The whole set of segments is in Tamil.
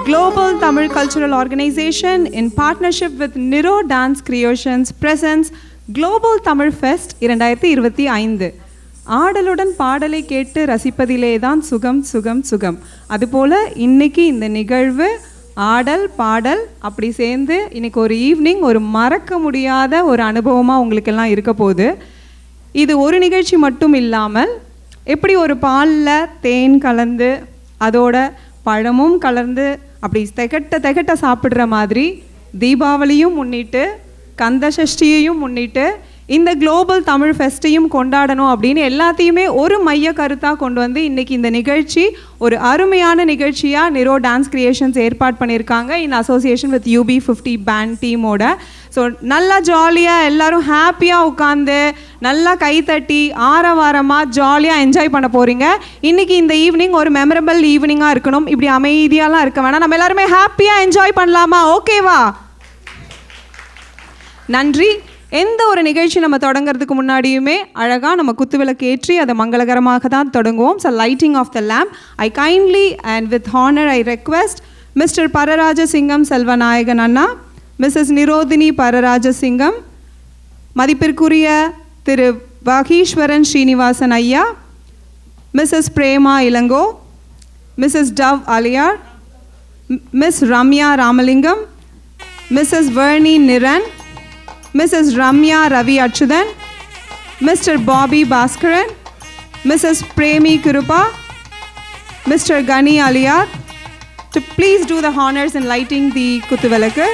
Global Tamil Cultural Organization in partnership with Niro Dance Creations presents Global Tamil Fest 2025. ஆடலுடன் பாடலை கேட்டு ரசிப்பதிலே தான் சுகம் சுகம் சுகம். அதுபோல் இன்னைக்கு இந்த நிகழ்வு ஆடல் பாடல் அப்படி சேர்ந்து இன்னைக்கு ஒரு ஈவினிங் ஒரு மறக்க முடியாத ஒரு அனுபவமாக உங்களுக்கெல்லாம் இருக்க போகுது. இது ஒரு நிகழ்ச்சி மட்டும் இல்லாமல் எப்படி ஒரு பாலில் தேன் கலந்து அதோட பழமும் கலந்து அப்படி திகட்ட சாப்பிட்ற மாதிரி தீபாவளியும் முன்னிட்டு கந்த சஷ்டியையும் முன்னிட்டு இந்த குளோபல் தமிழ் ஃபெஸ்ட்டையும் கொண்டாடணும் அப்படின்னு எல்லாத்தையுமே ஒரு மைய கருத்தாக கொண்டு வந்து இன்றைக்கி இந்த நிகழ்ச்சி ஒரு அருமையான நிகழ்ச்சியாக நிரோ டான்ஸ் கிரியேஷன்ஸ் ஏற்பாடு பண்ணியிருக்காங்க in association with UB50 band டீமோட. ஸோ நல்லா ஜாலியாக எல்லோரும் ஹாப்பியாக உட்காந்து நல்லா கைத்தட்டி ஆரவாரமாக ஜாலியாக என்ஜாய் பண்ண போகிறீங்க. இன்றைக்கி இந்த ஈவினிங் ஒரு மெமரபிள் ஈவினிங்காக இருக்கணும், இப்படி அமைதியாலாம் இருக்க வேணாம், நம்ம எல்லாருமே ஹாப்பியாக என்ஜாய் பண்ணலாமா? ஓகேவா? நன்றி. எந்த ஒரு நிகழ்ச்சி நம்ம தொடங்கிறதுக்கு முன்னாடியுமே அழகாக நம்ம குத்துவிளக்கு ஏற்றி அதை மங்களகரமாக தான் தொடங்குவோம். So lighting of the lamp I kindly and with honour I request Mr Pararajasingham Selvanayagan அண்ணா, மிஸ்ஸஸ் நிரோதினி பரராஜசிங்கம், மதிப்பிற்குரிய திரு வகீஸ்வரன் ஸ்ரீனிவாசன் ஐயா, மிஸ்ஸஸ் பிரேமா இளங்கோ, மிஸ்ஸஸ் டவ் Aliyar, Miss Ramya Ramalingam, Mrs Varni Niran, Mrs. Ramya Ravi Achudan, Mr. Bobby Bhaskaran, Mrs. Premi Kurupa, Mr. Gani Aliyar, to please do the honors in lighting the Kuthuvilakku.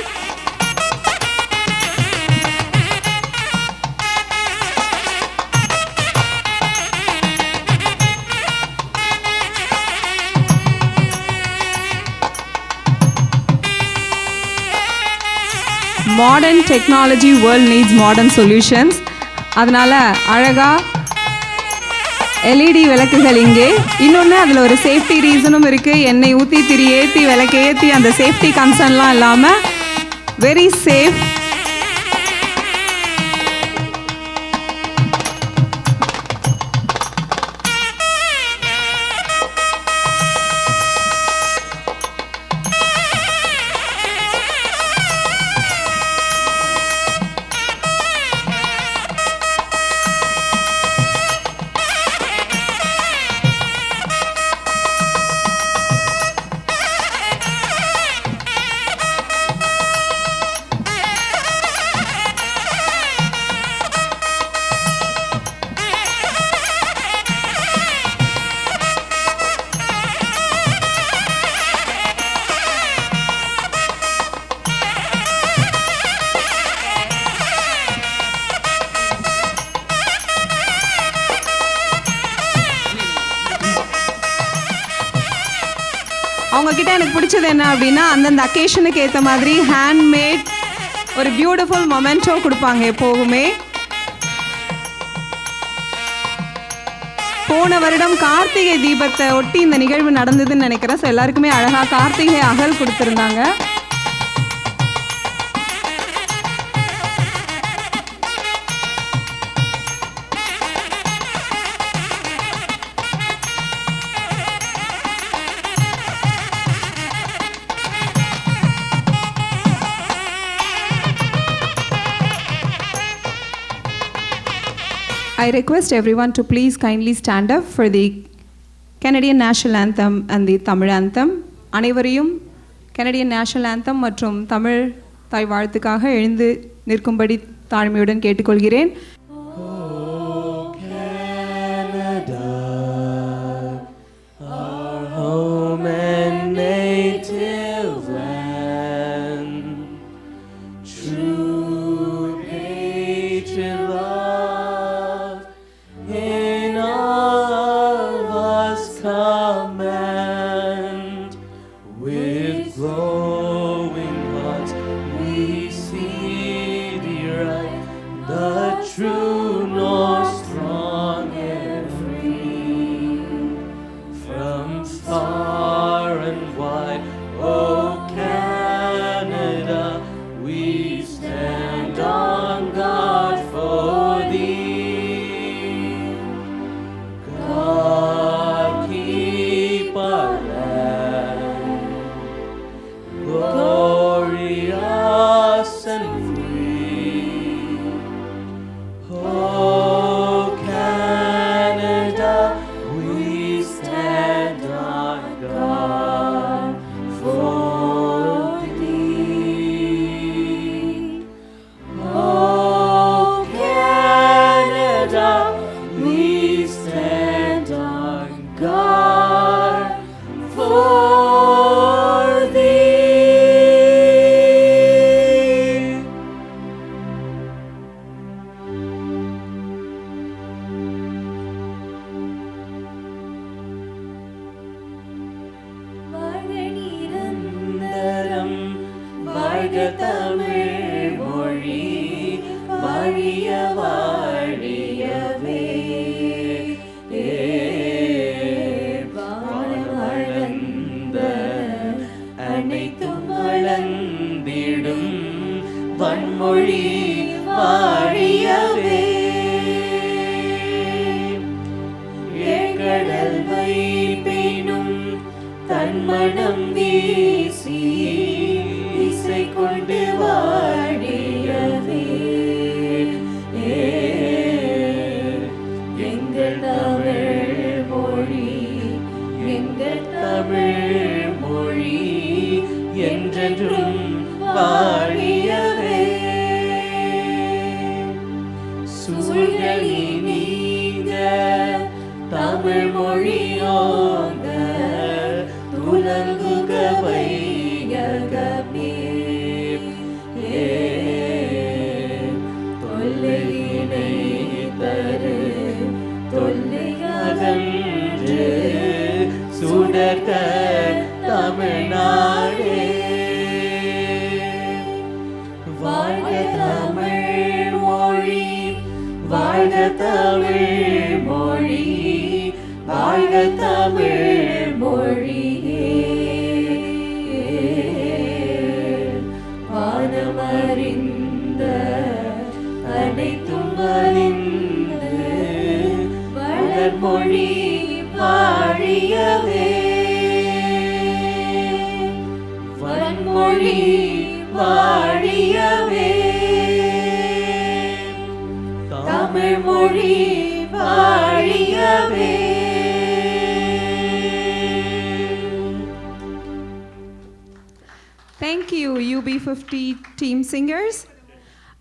Modern technology world needs modern solutions. அதனால் அழகாக எல்இடி விளக்குகள் இங்கே. இன்னொன்று அதில் ஒரு சேஃப்டி ரீசனும் இருக்குது. எண்ணெய் ஊற்றி திரி ஏற்றி விளக்கு ஏற்றி அந்த சேஃப்டி கன்சர்ன்லாம் இல்லாமல் வெரி சேஃப். அவங்கக்கிட்ட எனக்கு பிடிச்சது என்ன அப்படின்னா அந்தந்த அக்கேஷனுக்கு ஏற்ற மாதிரி ஹேண்ட்மேட் ஒரு பியூட்டிஃபுல் மொமெண்டோ கொடுப்பாங்க எப்போவுமே. போன வருடம் கார்த்திகை தீபத்தை ஒட்டி இந்த நிகழ்வு நடந்ததுன்னு நினைக்கிறேன். ஸோ எல்லாருக்குமே அழகாக கார்த்திகை அகல் கொடுத்துருந்தாங்க. I request everyone to please kindly stand up for the Canadian National Anthem and the Tamil Anthem. அனைவரையும் Canadian National Anthem மற்றும் தமிழ் தாய் வாழ்த்துக்காக எழுந்து நிற்கும்படி தாழ்மையுடன் கேட்டுக்கொள்கிறேன். வாழ்க தமிழ் மொழி வாழிய வாழியவே. வளர்ந்த அனைத்தும் வளர்ந்திடும் வன்மொழி வாழியவே. ஏழ்கடல் வைப்பினும் தன்மணம் வீசி இசை கொண்டு வாழியவே. எங்கள் தமிழ் மொழி எங்கள் தமிழ் மொழி என்றென்றும் வாழியவே. சூழ்களி நீங்க தமிழ் மொழியோங்க துலங்குக வையகமே. தொல்லையினை தரு தொல்லையகன்று சுடர்க தமிழ்நாடே. வாழ்க தமிழ் மொழி வாழ்க தமிழ் மொழி வாழ்க தமிழ் மொழியே. வானமறிந்த அனைத்தும் அறிந்து வளர்மொழி வாழியவே. வன்மொழி வாழியவே. தமிழ் மொழி வாழியவே. Thank you, UB50 team singers.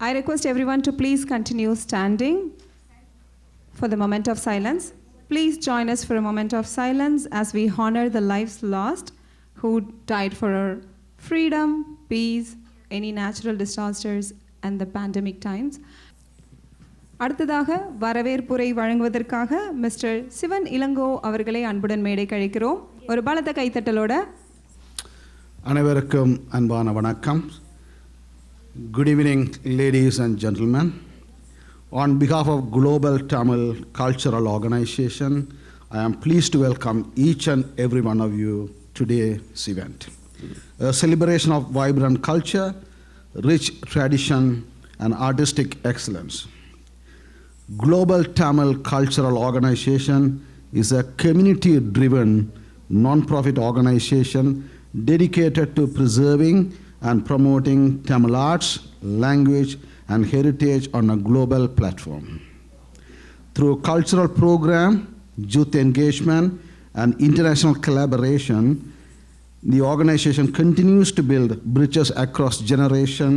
I request everyone to please continue standing for the moment of silence. Please join us for a moment of silence as we honor the lives lost who died for our freedom, peace, any natural disasters, and the pandemic times. அடுத்ததாக வரவேற்புரை வழங்குவதற்காக மிஸ்டர் சிவன் இளங்கோ அவர்களை அன்புடன் மேடை கழிக்கிறோம். ஒரு பலத்த கைத்தட்டலோட. அனைவருக்கும் அன்பான வணக்கம். Good evening, ladies and gentlemen. On behalf of Global Tamil Cultural Organization, I am pleased to welcome each and every one of you to today's event. A celebration of vibrant culture, rich tradition, and artistic excellence. Global Tamil Cultural Organization is a community-driven non-profit organization dedicated to preserving and promoting Tamil arts, language, and heritage on a global platform. Through cultural program, youth engagement, and international collaboration, the organization continues to build bridges across generation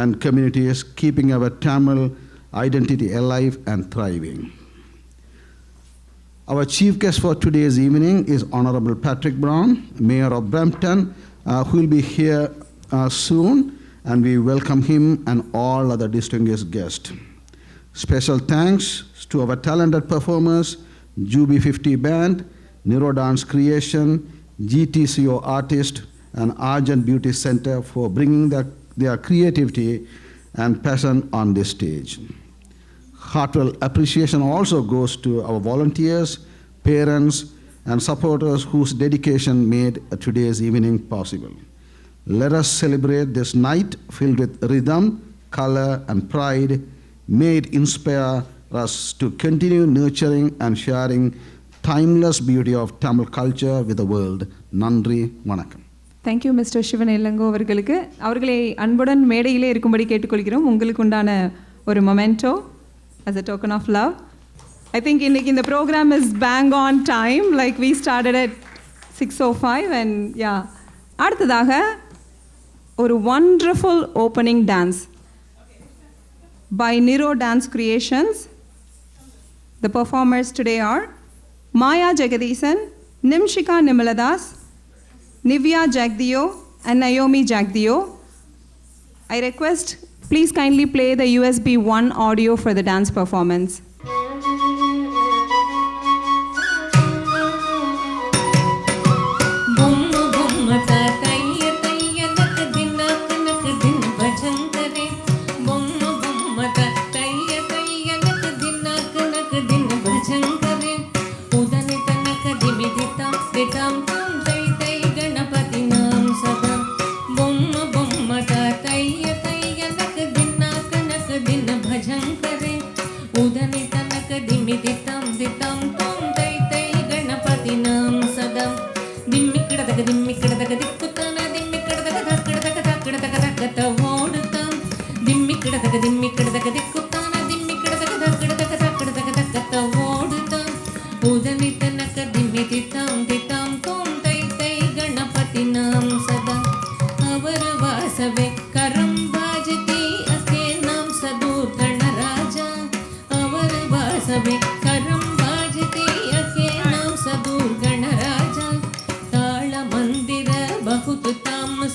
and communities, keeping our Tamil identity alive and thriving. Our chief guest for today's evening is Honorable Patrick Brown, Mayor of Brampton, who will be here soon, and we welcome him and all other distinguished guests. Special thanks to our talented performers, UB50 Band, Niro Dance Creation, GTCO Artist, and Argent Beauty Center for bringing their creativity and passion on this stage. Heartfelt appreciation also goes to our volunteers, parents, and supporters whose dedication made today's evening possible. Let us celebrate this night filled with rhythm, color, and pride. May it inspire us to continue nurturing and sharing timeless beauty of Tamil culture with the world. Nandri Vanakkam. Thank you, Mr. Sivan Ilango அவர்களுக்கு. அவர்களை அன்புடன் மேடையிலே இருக்கும்படி கேட்டுக்கொள்கிறோம். உங்களுக்கு உண்டான ஒரு memento as a token of love. I think in the program is bang on time, like we started at 6:05 and yeah. அடுத்ததாக ஒரு wonderful opening dance by Niro Dance Creations. The performers today are Maya Jagadishan, Nimshika Nimaladas, Nivya Jagdio, and Naomi Jagdio. I request please kindly play the USB 1 audio for the dance performance. Boom boom ta tayya tayya nak dinna nak dinna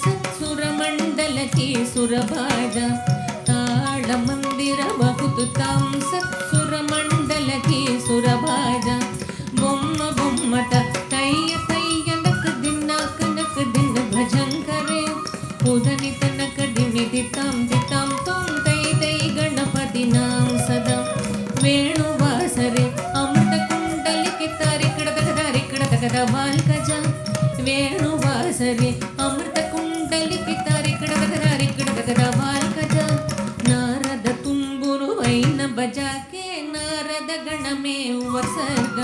सत्सुरमण्डलके सुरभाजा ताळमन्दिर वकुतुतां सत्सुरमण्डलके सुरभाजा बोम्म बोम्मट तय्य तय्य नक दिन भजङ्करे उदनि तनक दिमिदितां दितां त्वं तै तै गणपतिनां सदा वेणुवासरे अमृतकुण्डलिके तारिकडतकदा वाल्कजा वेणुवासरे अमृतकुण्डलिके तारिकडतकदा वाल्कजा नारद तुम्बुरु वैन बजाके नारद गणमे उपसर्ग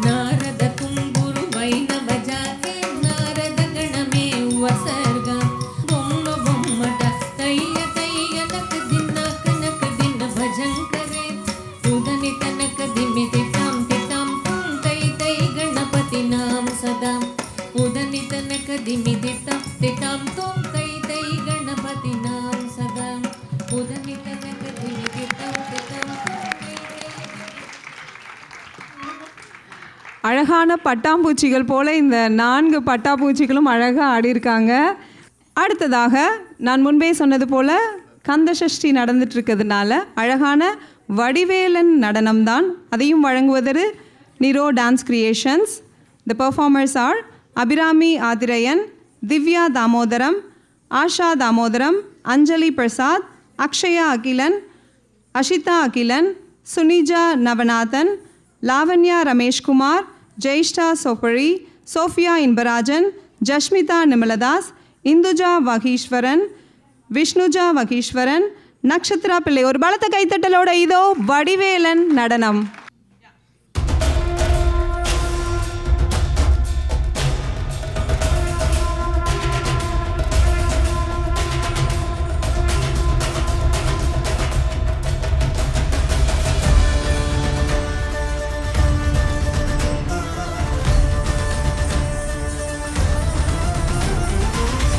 नारद तुम्बुरु वैन बजाके नारद गणमे उपसर्ग बोम्म बोम्मट तय्य तय्य नक दिन भजङ्करे उदनि तनक दिमिदितां तितां त्वं तै तै गणपतिनां सदा उदनि तनक दिमिदितां तितां त्वं तै तै गणपतिनां सदा उदनि तनक दिमिदितां तितां त्वं तै तै அழகான பட்டாம்பூச்சிகள் போல இந்த 4 பட்டாம்பூச்சிகளும் அழகாக ஆடியிருக்காங்க. அடுத்ததாக நான் முன்பே சொன்னது போல கந்த சஷ்டி நடந்துட்டு இருக்கிறதுனால அழகான வடிவேலன் நடனம்தான். அதையும் வழங்குவது நிரோ டான்ஸ் கிரியேஷன்ஸ். த பெர்ஃபார்மர்ஸ் ஆர் அபிராமி ஆதிரையன், திவ்யா தாமோதரம், ஆஷா தாமோதரம், அஞ்சலி பிரசாத், அக்ஷயா அகிலன், அஷிதா அகிலன், சுனிஜா நவநாதன், லாவண்யா ரமேஷ்குமார், ஜெயிஷ்டா சோப்பரி, சோஃபியா இன்பராஜன், ஜஷ்மிதா நிமலதாஸ், இந்துஜா வகீஸ்வரன், விஷ்ணுஜா வகீஸ்வரன், நக்ஷத்ரா பிள்ளை. ஒரு பலத்த கைத்தட்டலோட இதோ வடிவேலன் நடனம்.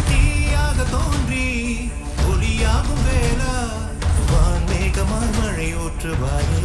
தீயாக தோன்றி ஒளியாகும் வேளா வான்மேகமாய் மழை ஊற்றுவாயே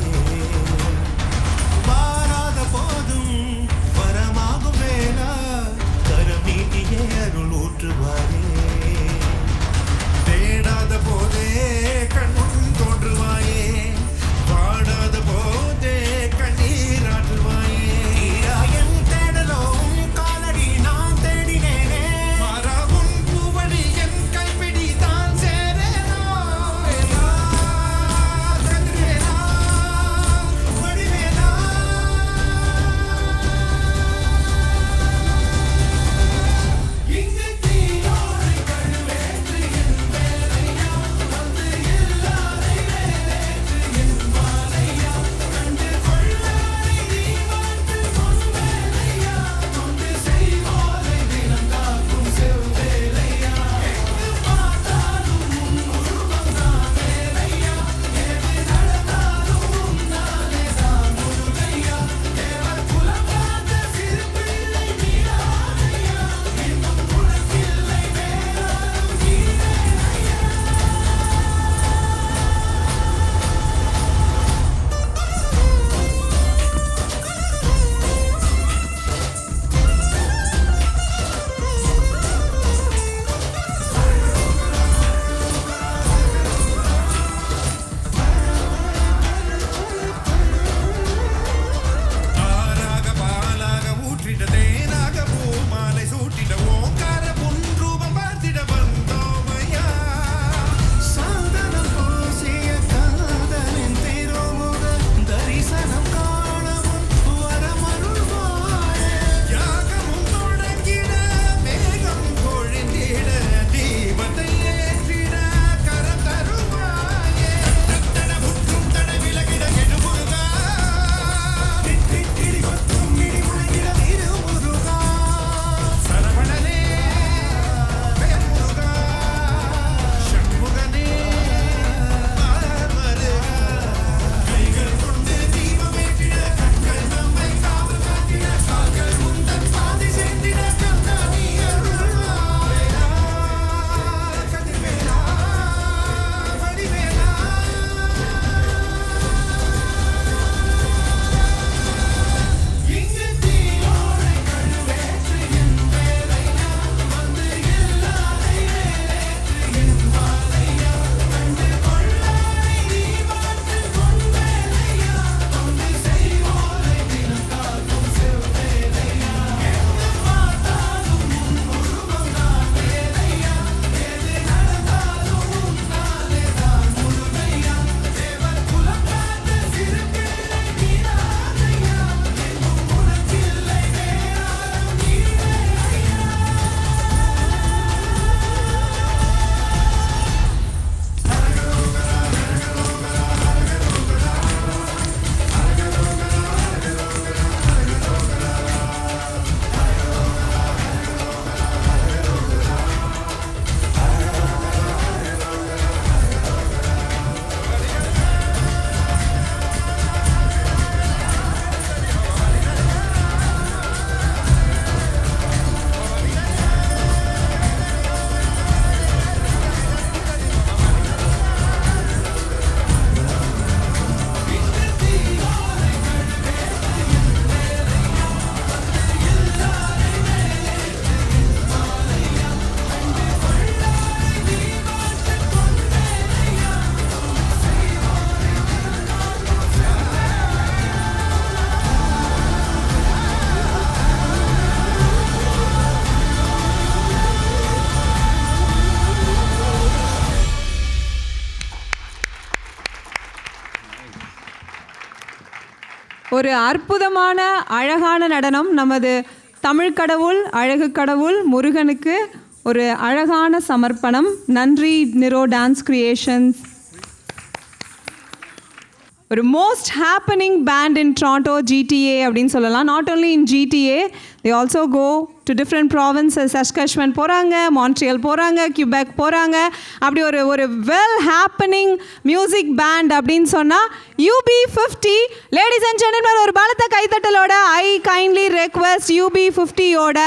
ஒரு அற்புதமான அழகான நடனம் நமது தமிழ் கடவுள் அழகு கடவுள் முருகனுக்கு ஒரு அழகான சமர்ப்பணம். நன்றி நிரோ டான்ஸ் கிரியேஷன்ஸ். ஒரு மோஸ்ட் ஹேப்பனிங் பேண்ட் இன் ட்ராண்டோ GTA அப்படின்னு சொல்லலாம். Not only in GTA, they also go to different provinces. சஸ்கஷ்வன் போகிறாங்க, மான்ட்ரியல் போகிறாங்க, கியூபெக் போகிறாங்க. அப்படி ஒரு வெல் ஹேப்பனிங் மியூசிக் பேண்ட் அப்படின்னு சொன்னால் UB50. லேடிஸ் அண்ட் ஜென்டில்மேன், ஒரு பலத்த கைத்தட்டலோட ஐ கைண்ட்லி ரெக்வெஸ்ட் UB50யோட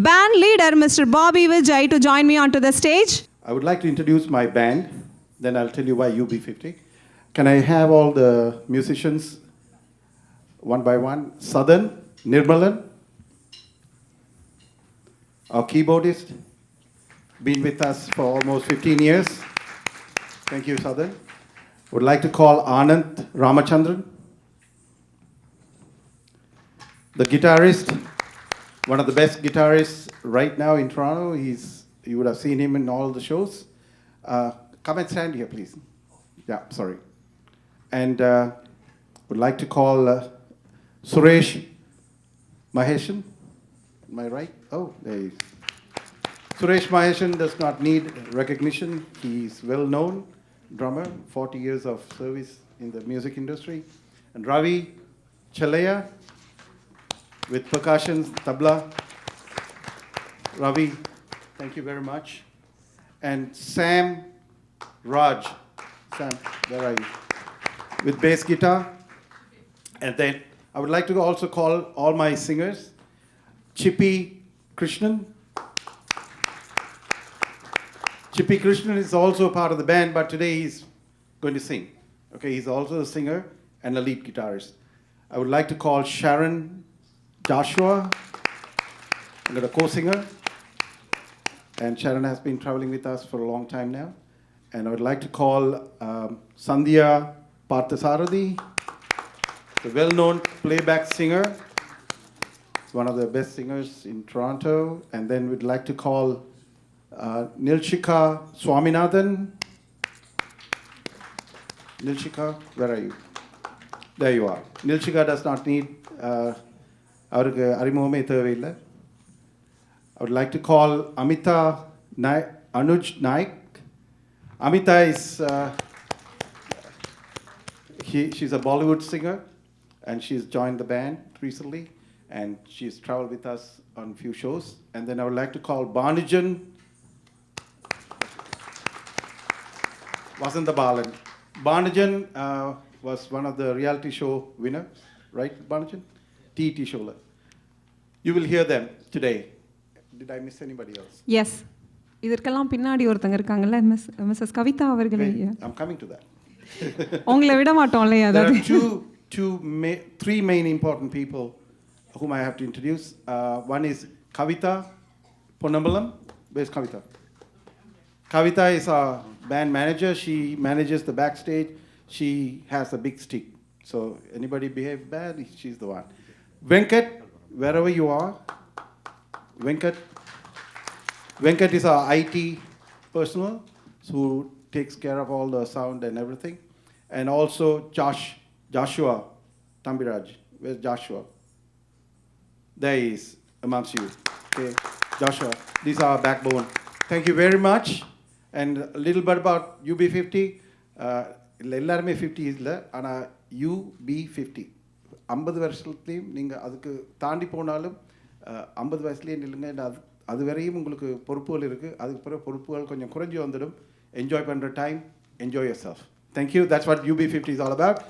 band leader mister Bobby Vijay to join me onto the stage. I would like to introduce my band, then I'll tell you why UB50. Can I have all the musicians one by one? Southern, Nirmalan, our keyboardist, been with us for almost 15 years. Thank you, Southern. Would like to call Anand Ramachandran, the guitarist, one of the best guitarists right now in Toronto. You would have seen him in all the shows. Come and stand here, please. Yeah, sorry. And would like to call Suresh Maheshan. Am I right? Oh, there he is. Suresh Maheshan does not need recognition. He's well-known drummer, 40 years of service in the music industry. And Ravi Chalaya with percussion, tabla. Ravi, thank you very much. And Sam Raj. Sam, where are you? With bass guitar. And then I would like to also call all my singers. Chippy Krishnan. Chippy Krishnan is also part of the band, but today he's going to sing. Okay, he's also a singer and a lead guitarist. I would like to call Sharon Joshua, a co-singer. And Sharon has been traveling with us for a long time now. And I would like to call Sandhya Parthasarathi, the well-known playback singer, one of the best singers in Toronto. And then we'd like to call Nilchika Swaminathan. Nilchika, where are you? There you are. Nilchika does not need அவருக்கு அறிமுகமே தேவையில்லை. I would like to call Amita Anuj Naik. Amita is she's a Bollywood singer, and she's joined the band recently, and she's traveled with us on a few shows. And then I would like to call Banajan Vasanta Balan. Banajan was one of the reality show winner, right, Banajan? TET show. You will hear them today. Did I miss anybody else? Yes. இதற்கெல்லாம் பின்னாடி ஒருத்தங்க இருக்காங்கல்ல, மிஸ்ஸஸ் கவிதா அவர்களே. I'm coming to that. உங்களை விட மாட்டோம் இல்லையா? There are three main important people whom I have to introduce. One is Kavita Ponnambalam. Where's Kavita? Kavita is our band manager. She manages the backstage. She has a big stick. So anybody behave bad, she's the one. Venkat, wherever you are. Venkat is our IT personnel who takes care of all the sound and everything. And also Joshua Tambiraj. Where's Joshua? There he is amongst you. Okay, Joshua. These are our backbone. Thank you very much. And a little bit about UB50. எல்லாருமே 50 இல்லை, ஆனால் UB50 50 வருஷத்துலேயும் நீங்கள் அதுக்கு தாண்டி போனாலும் 50 வயசுலேயே நில்லுங்க. அது வரையும் உங்களுக்கு பொறுப்புகள் இருக்குது. அதுக்கு பிறகு பொறுப்புகள் கொஞ்சம் குறைஞ்சி வந்துடும். என்ஜாய் பண்ணுற time, enjoy yourself. Thank you. That's what UB50 is all about.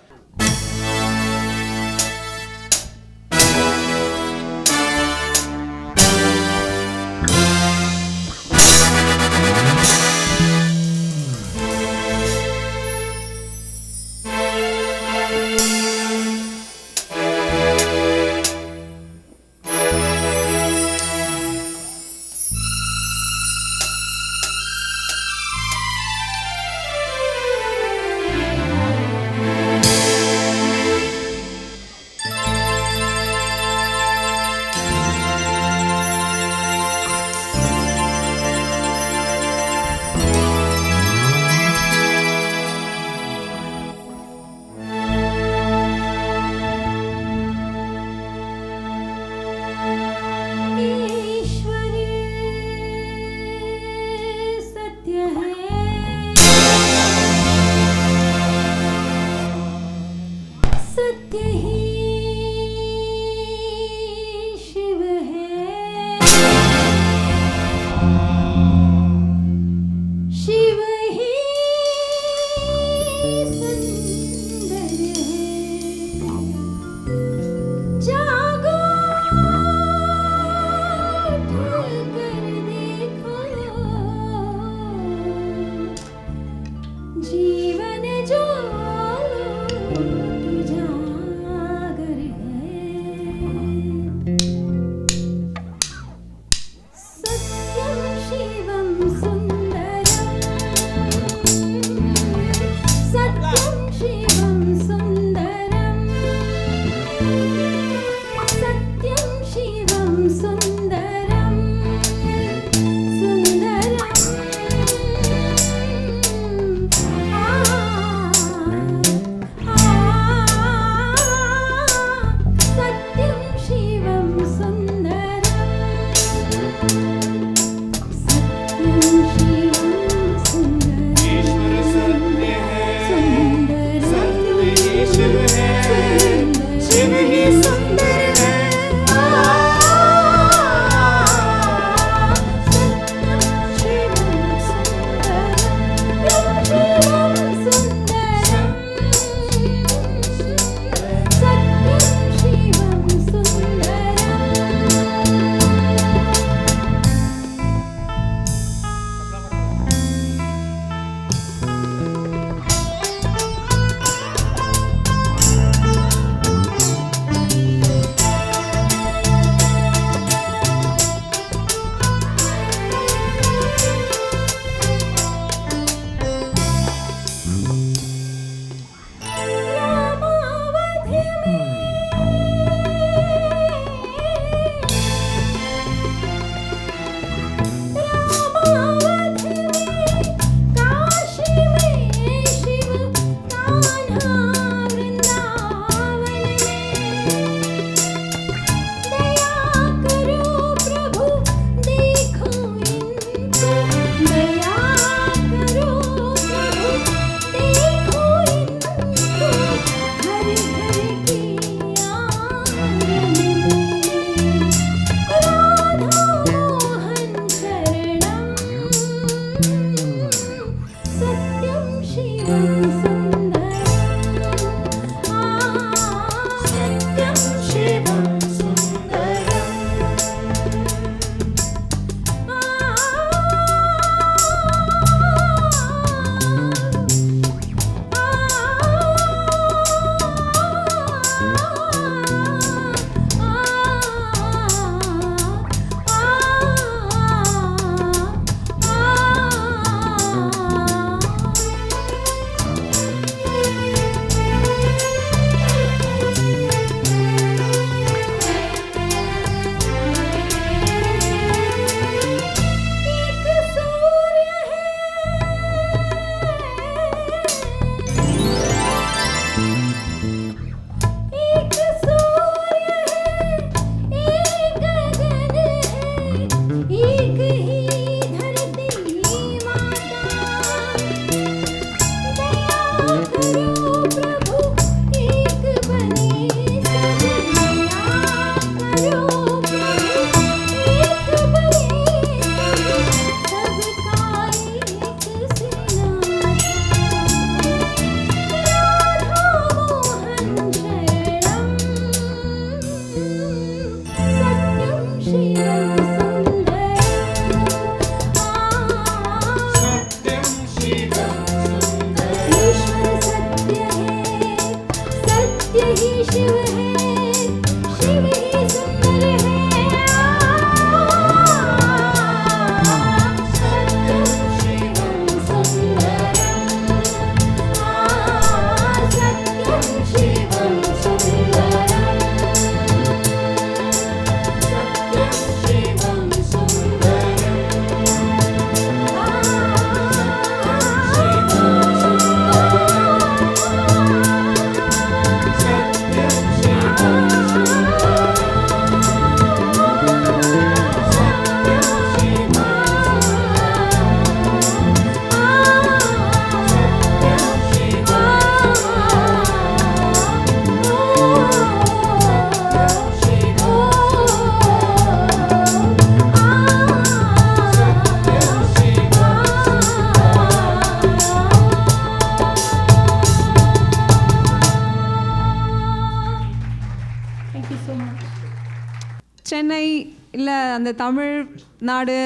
அந்த தமிழ்நாடு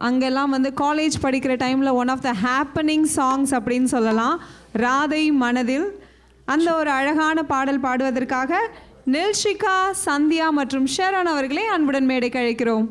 அங்கெல்லாம் வந்து காலேஜ் படிக்கிற டைமில் one of the happening songs அப்படின்னு சொல்லலாம் ராதை மனதில். அந்த ஒரு அழகான பாடல் பாடுவதற்காக நில்ஷிகா, சந்தியா மற்றும் ஷெரோன் அவர்களை அன்புடன் மேடைக்கு அழைக்கிறோம்.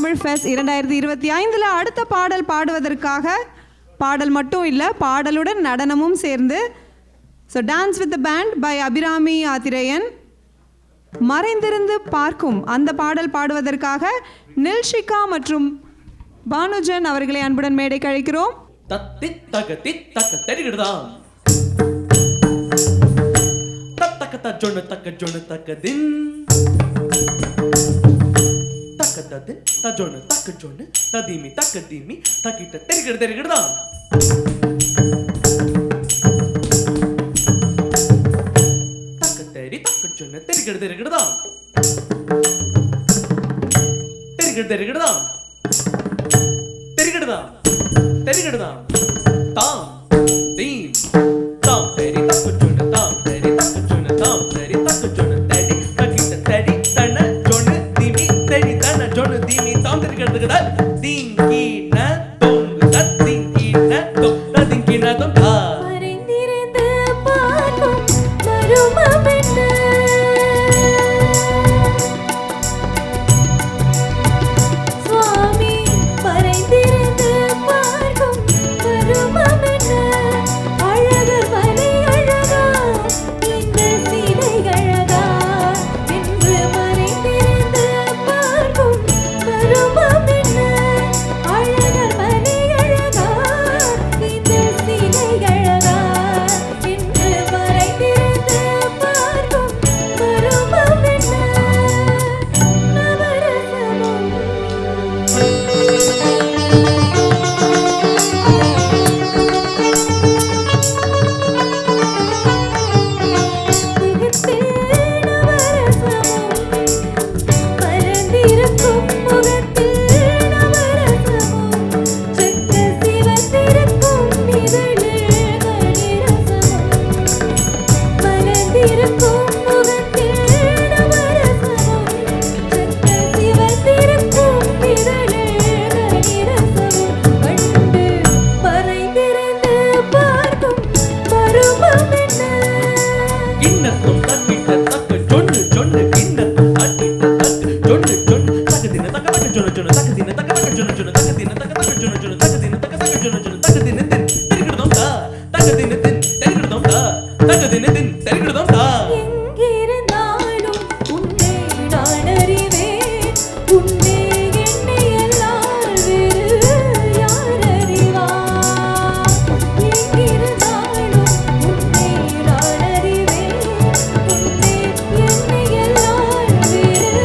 தமிழ் ஃபெஸ்ட் 2025 அடுத்த பாடல் பாடுவதற்காக பாடல் மட்டும் இல்லை, பாடலுடன் நடனமும் சேர்ந்து so dance with the band by Abirami Athreyan. மறைந்திருந்து பார்க்கும் அந்த பாடல் பாடுவதற்காக நில்ஷிகா மற்றும் பானுஜன் அவர்களை அன்புடன் மேடைக்கு அழைக்கிறோம். தத்தி தக தித்தக தெரிகிறதாம் தத்தக தஜொன தக்க ஜொன தக்க தின் தக்க ததி தஜொன தக்க ஜொன ததிமி தக்க திமி தக்கிட்ட தெரிகிறதாம் தக்க தெரி தக்க ஜொன தெரிகிறதாம் தெரிகிறதாம் தாம் தீம் தாம் தெரி தக்கு ஜொன தாம் தெரி தக்கு ஜொன தாம் தெரி தக்கு ஜொன தெரி தக்கிட்ட தெரி தன ஜொன திமி தெரி தன ஜொன திமி தாம் தெரிகிறதுடா திங்கி ந தொங்கு தத்திங்கி ந தொங்க திங்கி ந தொங்க மறைந்திருந்து பார்க்கும் மருமமென்ன சுவாமி மறைந்திருந்து பார்க்கும் மருமமென்ன அழகர் மலை அழகா இந்த சீதை அழகா என்று மறைந்திருந்து பார்க்கும் மருமமென்ன அழகர் மலை அழகா இந்த சீதை அழகா என்று மறைந்திருந்து பார்க்கும் மருமமென்ன நவரசமும் முகத்தில் நவரசமும் பரந்திருக்கும் முகத்தில் நவரசமும் செக்க சிவந்திருக்கும் இதழில் கனிரசமும் பரந்திருக்கும் முகத்தில் நவரசமும் செக்க சிவந்திருக்கும் இதழில் கனிரசமும் கண்டு மறைந்திருந்து பார்க்கும் மருமமென்ன கிண்ணத்தும் தக்கிட்ட தக்க ஜொன்னு ஜொன்னு கிண்ணத்தும் தக்கிட்ட தக்க ஜொன்னு ஜொன்னு தக்கதின தக்க தக்க ஜொன்னு ஜொன்னு தக்கதின தக்க தக்க ஜொன்னு ஜொன்னு தக்கதின தக்க தக்க ஜொன்னு ஜொன்னு தக்கதின தக்க தக்க ஜொன்னு ஜொன்னு தக்கதின தின் தெரிகிறதோம் தா தக்கதின தின் தெரிகிறதோம் தா தக்கதின தின் தெரிகிறதோம் தா எங்கிருந்தாலும் உன்னை நான் அறிவேன் உன்னை என்னை எல்லாம் வேறு யார் அறிவார் எங்கிருந்தாலும் உன்னை நான் அறிவேன் உன்னை என்னை எல்லாம் வேறு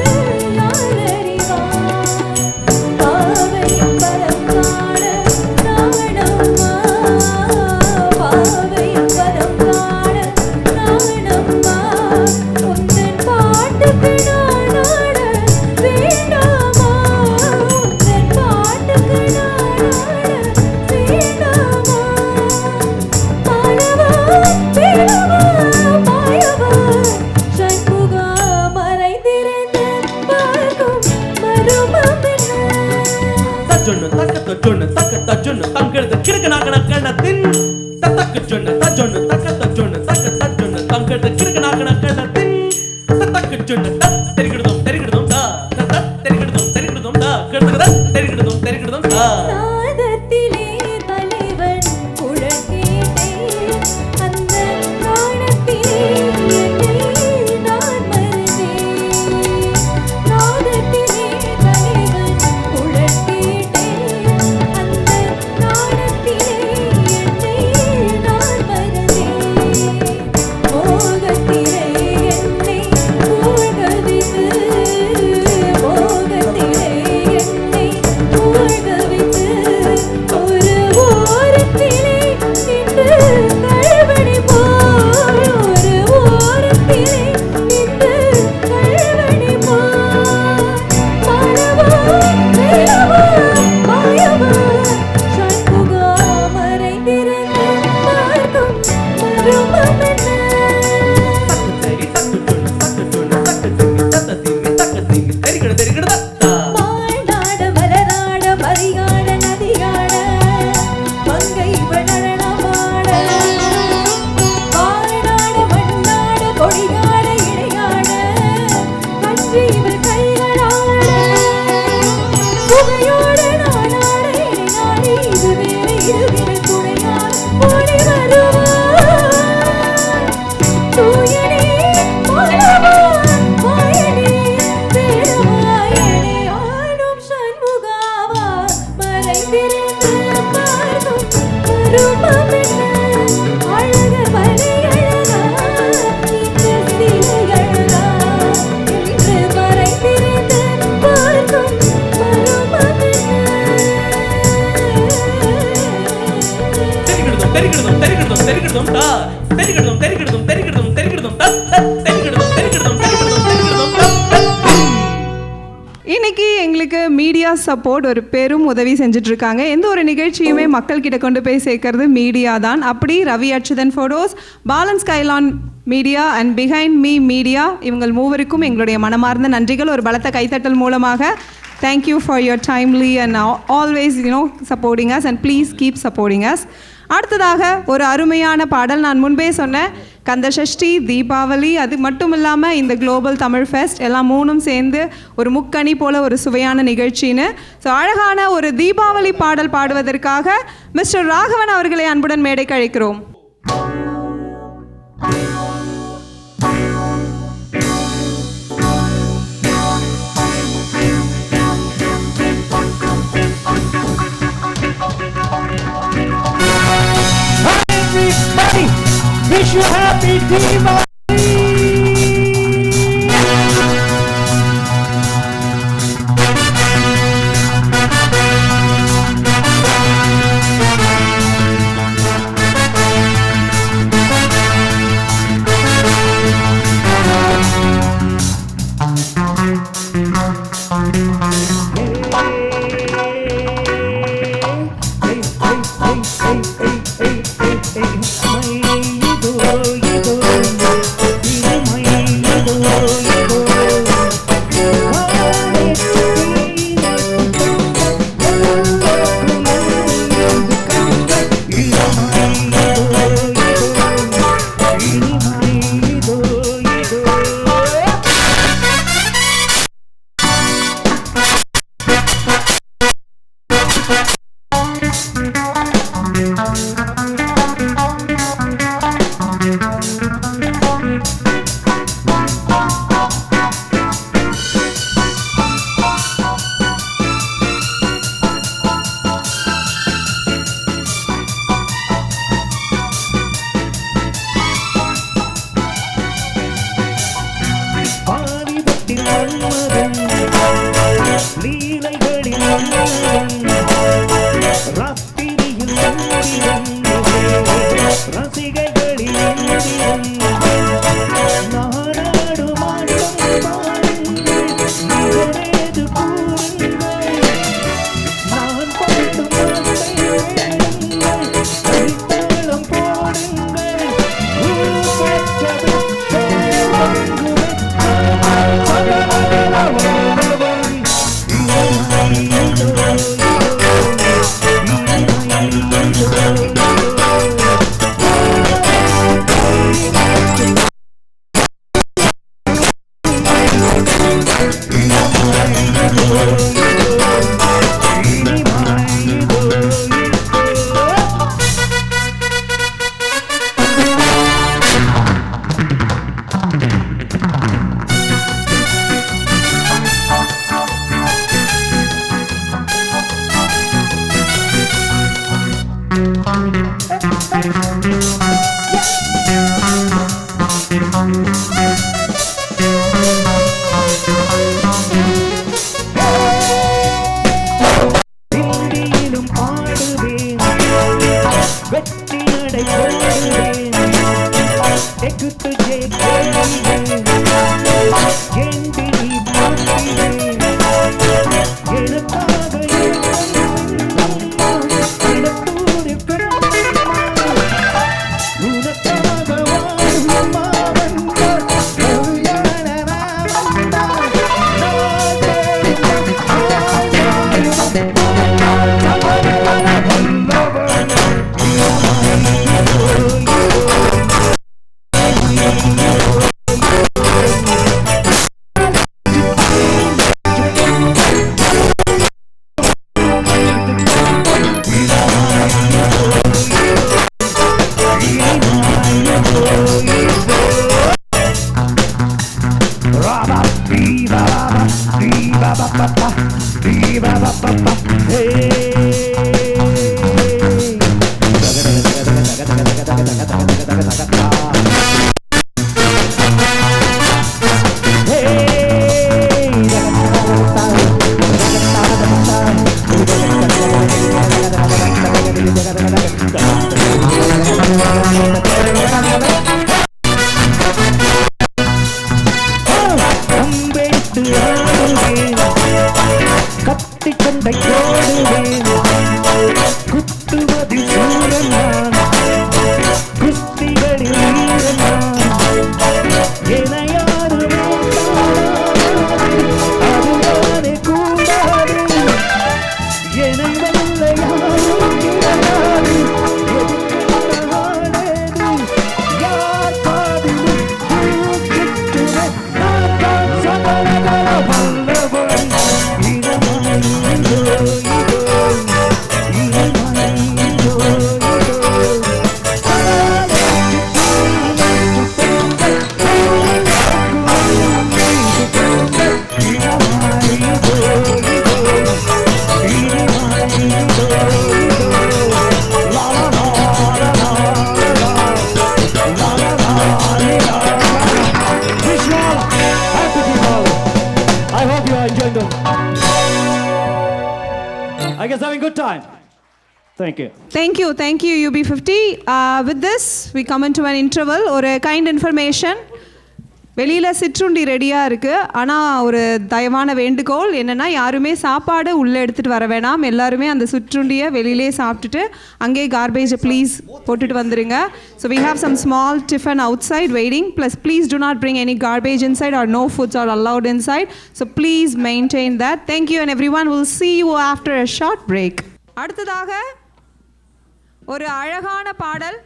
யார் அறிவார் பாவையும் பரம் காண நாணம்மா பாவையும் பரம் காண நாணம்மா உந்தன் பாட்டுக்கு நான் ஆட வேண்டாமா உந்தன் பாட்டுக்கு நான் ஆட வேண்டாமா மாணவா வேணவா மாயவா சண்முகா மறைந்திருந்து பார்க்கும் மருமமென்ன தஜொன்னு தக்க ஜொன்னு தக்க தஜொன்னு தங்கிறது கிடுக்க நாக்கன கணத்தின் தக்க ஜொன்னு தஜொன்னு தக்க தஜொன்னு தக்க தஜொன்னு தங்கிறது கிடுக்க நாக்கன கணத்தின் தக்க ஜொன்னு தெரிகிறதோம் தெரிகிறதோம் தா தெரிகிறதோம் தா தெரிகிறதோம் தா நாதத்திலே தலைவன் குழல் கேட்டேன் அந்த நாணத்திலே என்னை நான் மறந்தேன் நாதத்திலே தலைவன் குழல் கேட்டேன் அந்த நாணத்திலே என்னை திறந்து பார்க்கும் ரூபம் என்ன அழகு மலையழகா இந்த சிலைகளா என்று மறை திறந்து பார்க்கும் ரூபம் தெரிகிடுதும் தெரிகிடுதும் தெரிகிடுதும் தெரிகிடுதும் டா தெரிகிடுதும் தெரிகிடுதும் தெரிகிடுதும் தெரிகிடுதும் டா தெரிகிடுதும் தெரிகிடுதும் தெரிகிடுதும் தெரிகிடுதும் டா. இன்னைக்கு எங்களுக்கு மீடியா சப்போர்ட் ஒரு பெரும் உதவி செஞ்சுட்டு இருக்காங்க. எந்த ஒரு நிகழ்ச்சியுமே மக்கள் கிட்ட கொண்டு போய் சேர்க்கறது மீடியா தான். அப்படி Ravi Achuthan photos, Balan Skylon media and behind me media இவங்கள் மூவருக்கும் எங்களுடைய மனமார்ந்த நன்றிகள். ஒரு பலத்த கைத்தட்டல் மூலமாக thank you for your timely and always supporting us and please keep supporting us. அடுத்ததாக ஒரு அருமையான பாடல். நான் முன்பே சொன்னேன் கந்த சஷ்டி, தீபாவளி, அது மட்டும் இல்லாமல் இந்த குளோபல் தமிழ் ஃபெஸ்ட் எல்லாம் மூணும் சேர்ந்து ஒரு முக்கணி போல ஒரு சுவையான நிகழ்ச்சின்னு. ஸோ அழகான ஒரு தீபாவளி பாடல் பாடுவதற்காக மிஸ்டர் ராகவன் அவர்களை அன்புடன் மேடைக்கு அழைக்கிறோம். Everybody, wish you happy Diwali. என்ன சண்டை போடுவேன் குத்துவதில் சூரன் நான் குஸ்திகளில் வீரன் நான் என யாரும் அதுதானே கூடாது என வெல்ல யாரும் கிடையாது யார் பாதிலும் கிட்டுவே நான் தான் சபலகல வல்லவன் இதோ I hope you are enjoying them. I guess having a good time. Thank you. Thank you, UB50. With this, we come into an interval or a kind information. வெளியில் சிற்றுண்டி ரெடியாக இருக்குது. ஆனால் ஒரு தயவான வேண்டுகோள் என்னென்னா, யாருமே சாப்பாடு உள்ளே எடுத்துகிட்டு வர வேணாம். எல்லாருமே அந்த சிற்றுண்டியை வெளியிலே சாப்பிட்டுட்டு அங்கே கார்பேஜை ப்ளீஸ் போட்டுட்டு வந்துடுங்க. So we have some small tiffin outside waiting. Plus, please do not bring any garbage inside or no foods are allowed inside. So please maintain that. Thank you and everyone. We'll see you after a short break. அடுத்ததாக ஒரு அழகான பாடல்.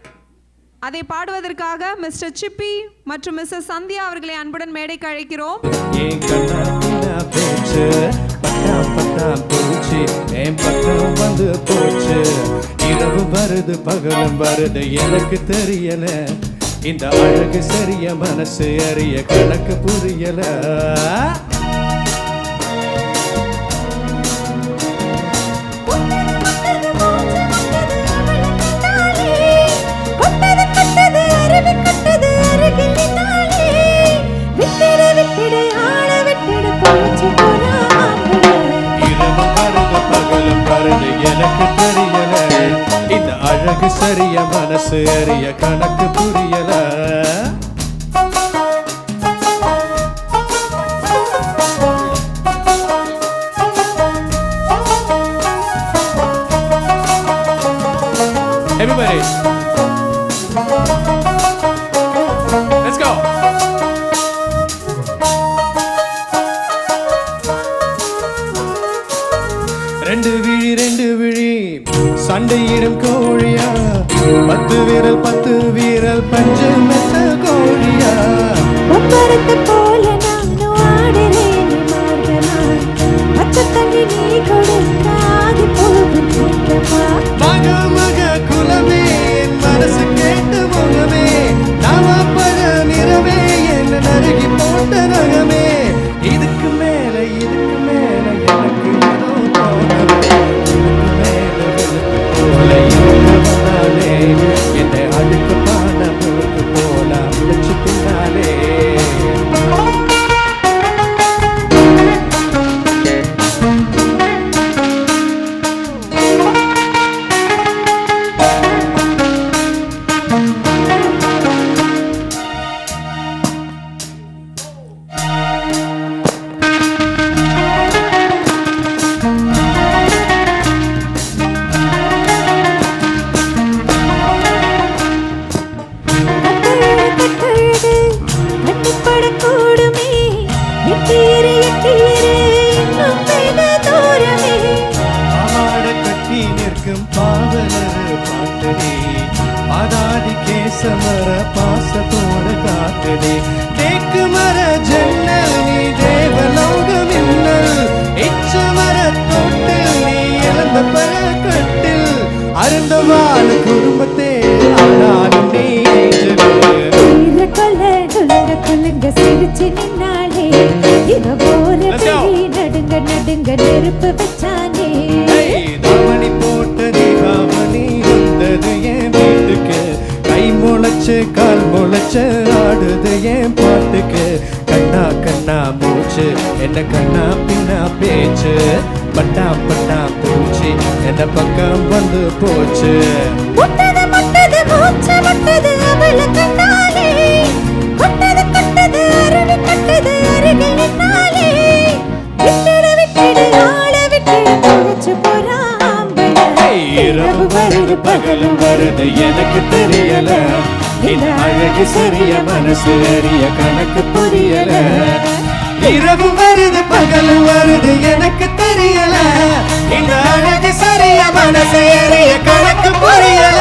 அதை பாடுவதற்காக மிஸ்டர் சிப்பி மற்றும் மிஸ்ஸஸ் சந்தியா அவர்களை அன்புடன் மேடைக்கு அழைக்கிறோம். என் கண்ணா பேச்சு பட்டா பட்டா பூச்சி என் பக்கம் வந்து போச்சு. இரவு வருது பகலும் வருது எனக்கு தெரியல. இந்த அழகு சரிய மனசு அறிய கணக்கு புரியல. எனக்கு தெரியல. இந்த அழகு சரிய மனசு அறிய கணக்கு புரியல. Everybody, let's go. ரெண்டு விழி சண்டையிடும் கோழியா, 10 வீரல் பஞ்சு மெத்த கோழியா. ஒவ்வொருத்த போல நானும் ஆடுறேன் மார்கமா, பச்சை தண்ணி நீ கொடுக்காது போகும் கேட்கமா. மக குலமே என் மனசு கேட்டு முகமே, நாம பழ நிறமே என்ன நறுகி போட்ட நகமே. இதுக்கு மேல எனக்கு ஏதோ தோணவே. இதுக்கு மேல போல இருந்து வந்தாலே என்னை அடுக்கு பாட முழுக்கு போல அடிச்சு பின்னாலே. சமர பாசத்தோட காத்துதே தேக்கு மர ஜன்னல் நீ தேவலோக மின்னல். எச்ச மர தொட்டில் நீ இழந்த பழக்கட்டில் அருந்த வாழ குடும்பத்தே ஆனாலும் நீ கொல்லுங்க சிரிச்சு நின்னாலே இவ போல நடுங்க நெருப்பு வச்சானே. தாவணி போட்ட தீபாவளி வந்தது என் வீட்டுக்கு, கை முளைச்சு கால் முளைச்சு ஆடுது என் பாட்டுக்கு. கண்ணா மூச்சு என்ன கண்ணா பின்னா பேச்சு, பட்டா பூச்சி என்ன பக்கம் வந்து போச்சு. முட்டது மூச்சு முட்டது அவள கண்ணாலே, கொட்டது அருவி கட்டது அருகில் நின்னாலே. விட்டுடு ஆள விட்டுடு இரவு வருது பகலும் வருது எனக்கு தெரியல இந்த அழகு சரிய மனசு அறிய கணக்கு புரியல இரவு வருது பகலும் வருது எனக்கு தெரியல இந்த அழகு சரிய மனசு அறிய கணக்கு புரியல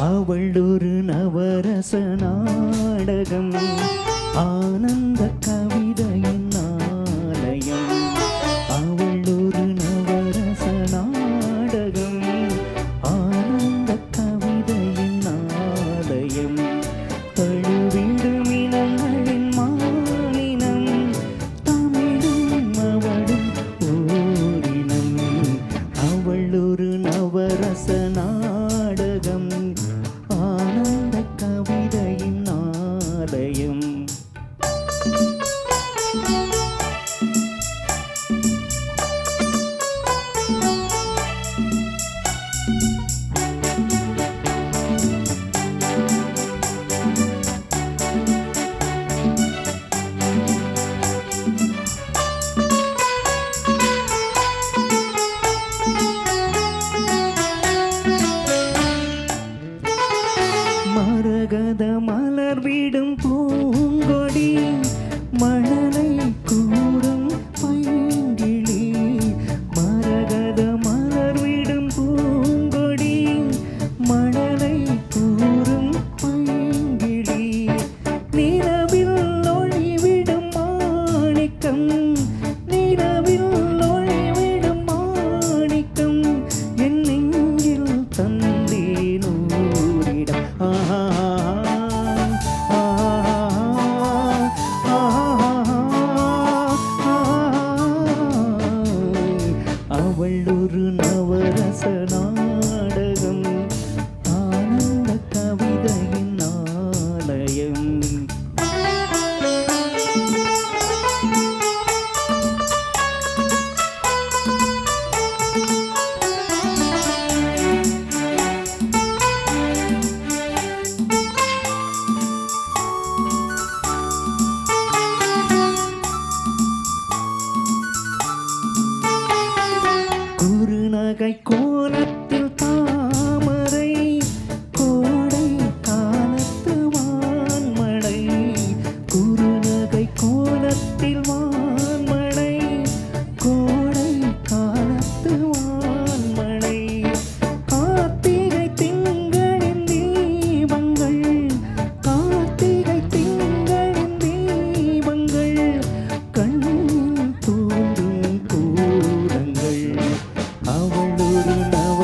அவள் ஒரு நவரச நாடகம் ஆனந்த கவிதையின் ஆலயம் அவள் ஒரு நவரச நாடகம் ஆனந்த கவிதையின் ஆலயம் தழுவிடும் இனங்களின் மாநிலம் தமிழும் அவளும் ஓரினம் அவள் ஒரு நவரச நாடகம் ஆனந்த கவிதையின் ஆலயம் மரகத மலர் விடும் பூங்கொடி மழலை கூறும் பைங்கிளி மரகத மலர் விடும் பூங்கொடி மழலை கூறும் பைங்கிளி நிலவில் ஒளிவிடும் மாணிக்கம் நிலவில் ஒளிவிடும் மாணிக்கம் என் நெஞ்சில் தந்தேனூரிடம் அவள் ஒரு நவரச நாடகம் ஆனந்த கவிதையின் ஆலயம் குறுநகை கோலத்தில் தாமரை கோடை காலத்து வான்மழை குறுநகை கோலத்தில் வான்மழை கோடை காலத்து வான்மழை கார்த்திகை திங்களின் தீபங்கள் கார்த்திகை திங்களின் தீபங்கள் கண்ணில் தோன்றும் கூடங்கள் அவள் ஒரு நவ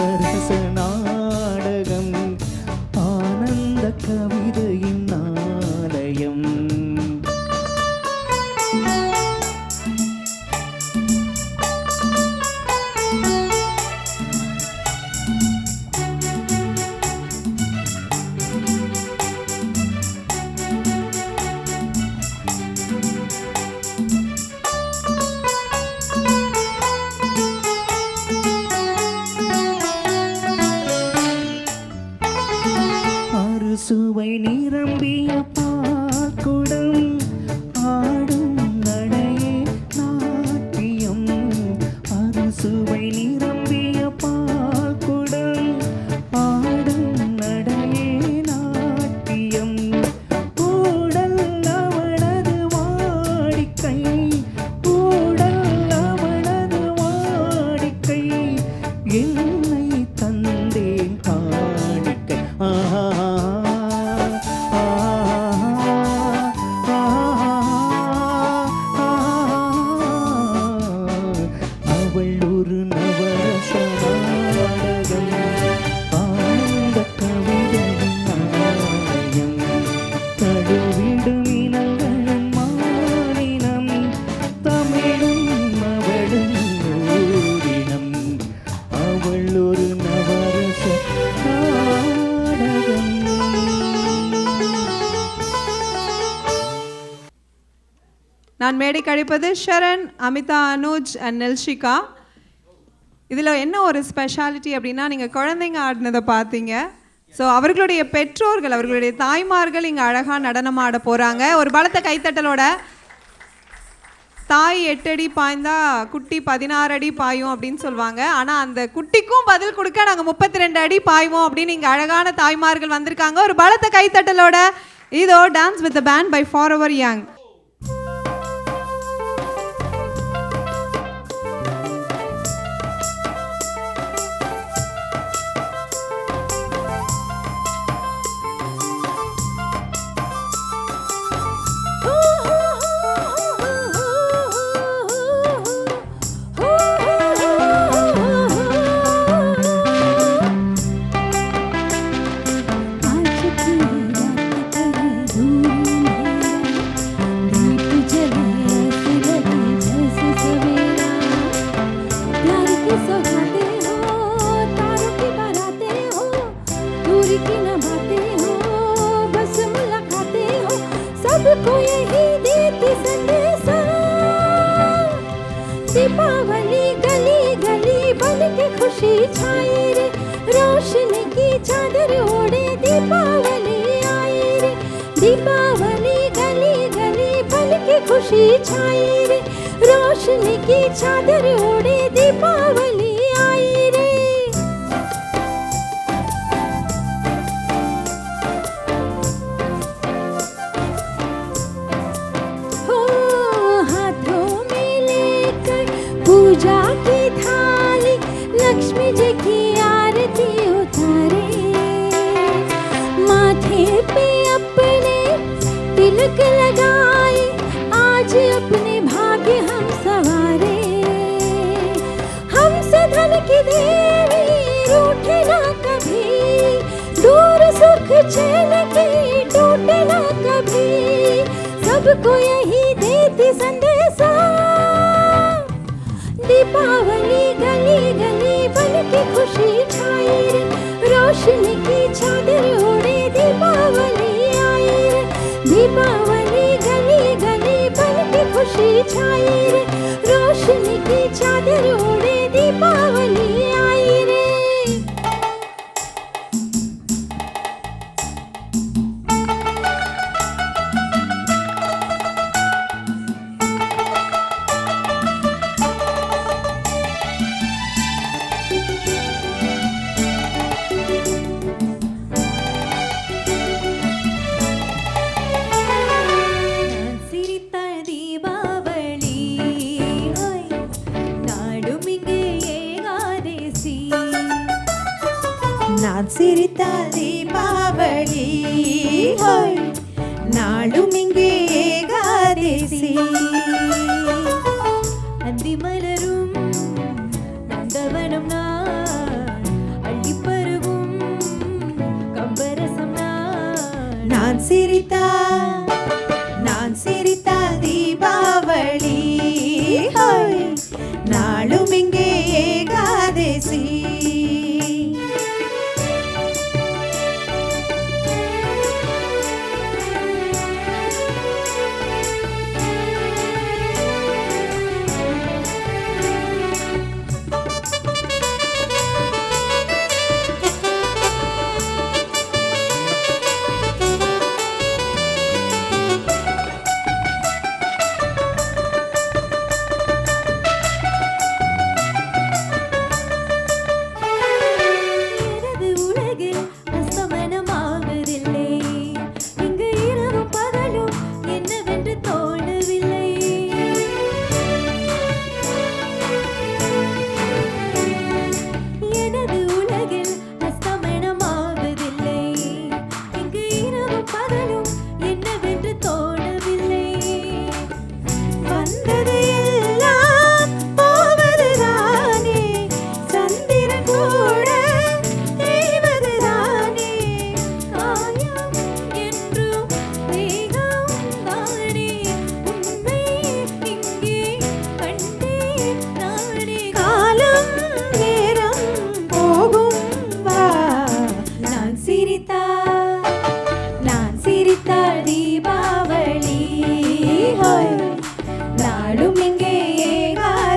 மேடை கழிப்பது ஷரண், அமிதா, அனுஜ் அண்ட் நெல்ஷிகா. இதில் என்ன ஒரு ஸ்பெஷாலிட்டி அப்படின்னா, நீங்கள் குழந்தைங்க ஆடினதை பார்த்தீங்க. ஸோ அவர்களுடைய பெற்றோர்கள், அவர்களுடைய தாய்மார்கள் இங்கே அழகாக நடனம் ஆட போகிறாங்க. ஒரு பலத்த கைத்தட்டலோட. தாய் 8 அடி பாய்ந்தா குட்டி 16 அடி பாயும் அப்படின்னு சொல்லுவாங்க. ஆனால் அந்த குட்டிக்கும் பதில் கொடுக்க நாங்கள் 32 அடி பாய்வோம் அப்படின்னு இங்கே அழகான தாய்மார்கள் வந்திருக்காங்க. ஒரு பலத்த கைத்தட்டலோட. இதோ dance with the band by forever young. Deepavali गली गली बन के खुशी छाई रे, रोशनी की चादर ओढ़े दीपावली आई रे। दीपावली गली गली बन के खुशी छाई रे, रोशनी की चादर ओढ़े दीपावली आई रे। पूजा की थाली लक्ष्मी जी की आरती उतारे, माथे पे अपने तिलक लगाए, आज अपने भाग्य हम सवारे। हमसे धन की देवी रूठे ना कभी, दूर सुख चैन की टूटे ना कभी, सबको यही देती संदेशा। दीपावली गली गली बन के खुशी छाई रे, रोशनी की चादर ओढ़े दीपावली आई रे। दीपावली गली गली बन के खुशी छाई रे, रोशनी की चादर ओढ़े दीपावली आई रे। நான் சிரித்தால் தீபாவளி ஹோய், நாளும் இங்கே ஏகாதேசி. அந்தி மலரும் நந்தவனம் நான், அள்ளிப்பருகும் கம்பரசம் நான். நான் சிரித்தால் தீபாவளி ஹோய், நாளும் இங்கே ஏகாதேசி.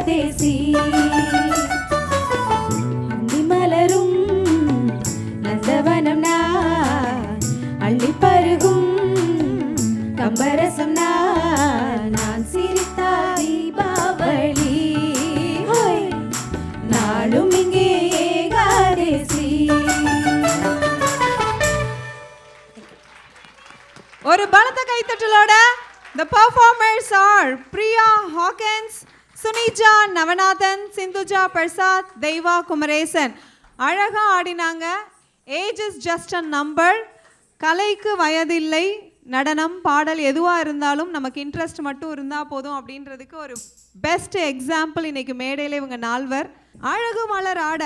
ஏகாதேசி அந்தி மலரும் நந்தவனம் நான் அள்ளி பருகும் கம்பரசம் நான் சிரித்தா தீபாவளி நாளும் இங்கே ஏகாதேசி. ஒரு பலத்த கைத்தட்டலோட the performers are Priya Hawkins, Sunija Navanathan, Sindhuja Prasad, Deiva Kumaresan. அழகா ஆடினாங்க. Age is just a number. கலைக்கு வயதில்லை. நடனம் பாடல் எதுவாக இருந்தாலும் நமக்கு இன்ட்ரெஸ்ட் மட்டும் இருந்தால் போதும் அப்படின்றதுக்கு ஒரு பெஸ்ட் எக்ஸாம்பிள் இன்னைக்கு மேடையில் இவங்க நால்வர். அழகு மலர் ஆட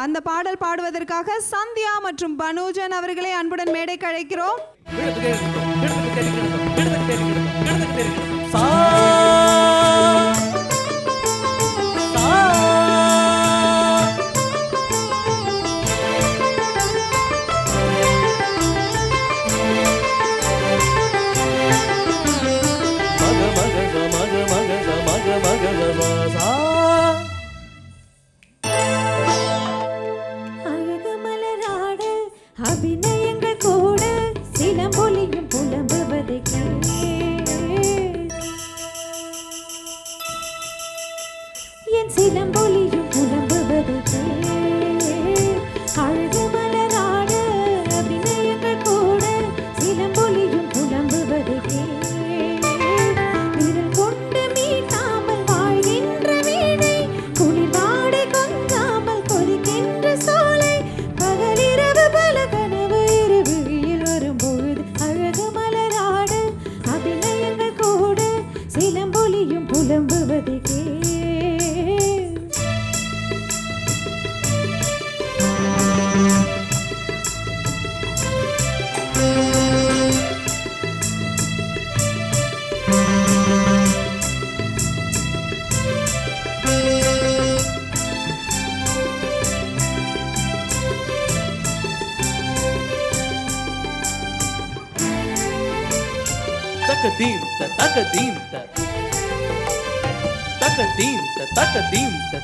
அந்த பாடல் பாடுவதற்காக சந்தியா மற்றும் பனுஜன் அவர்களை அன்புடன் மேடைக்கு அழைக்கிறோம். அழகு மலராட அபிநயங்கள் கூட சிலம்பொலியும் புலம்புவதை என் சிலம்பொலியும் புலம்புவதை அழகு மலராட அபிநயங்கள் கூட சிலம்பொலியும் புலம்புவதை விரல் கொண்டு மீட்டாமல் வாழ்கின்ற வீணை குளிர் வாடை கொஞ்சாமல் கொதிக்கின்ற சோலை பகலிரவு பல கனவு இருவிழியில் வரும்பொழுது அழகு மலராட அபிநயங்கள் கூட சிலம்பொலியும் புலம்புவதை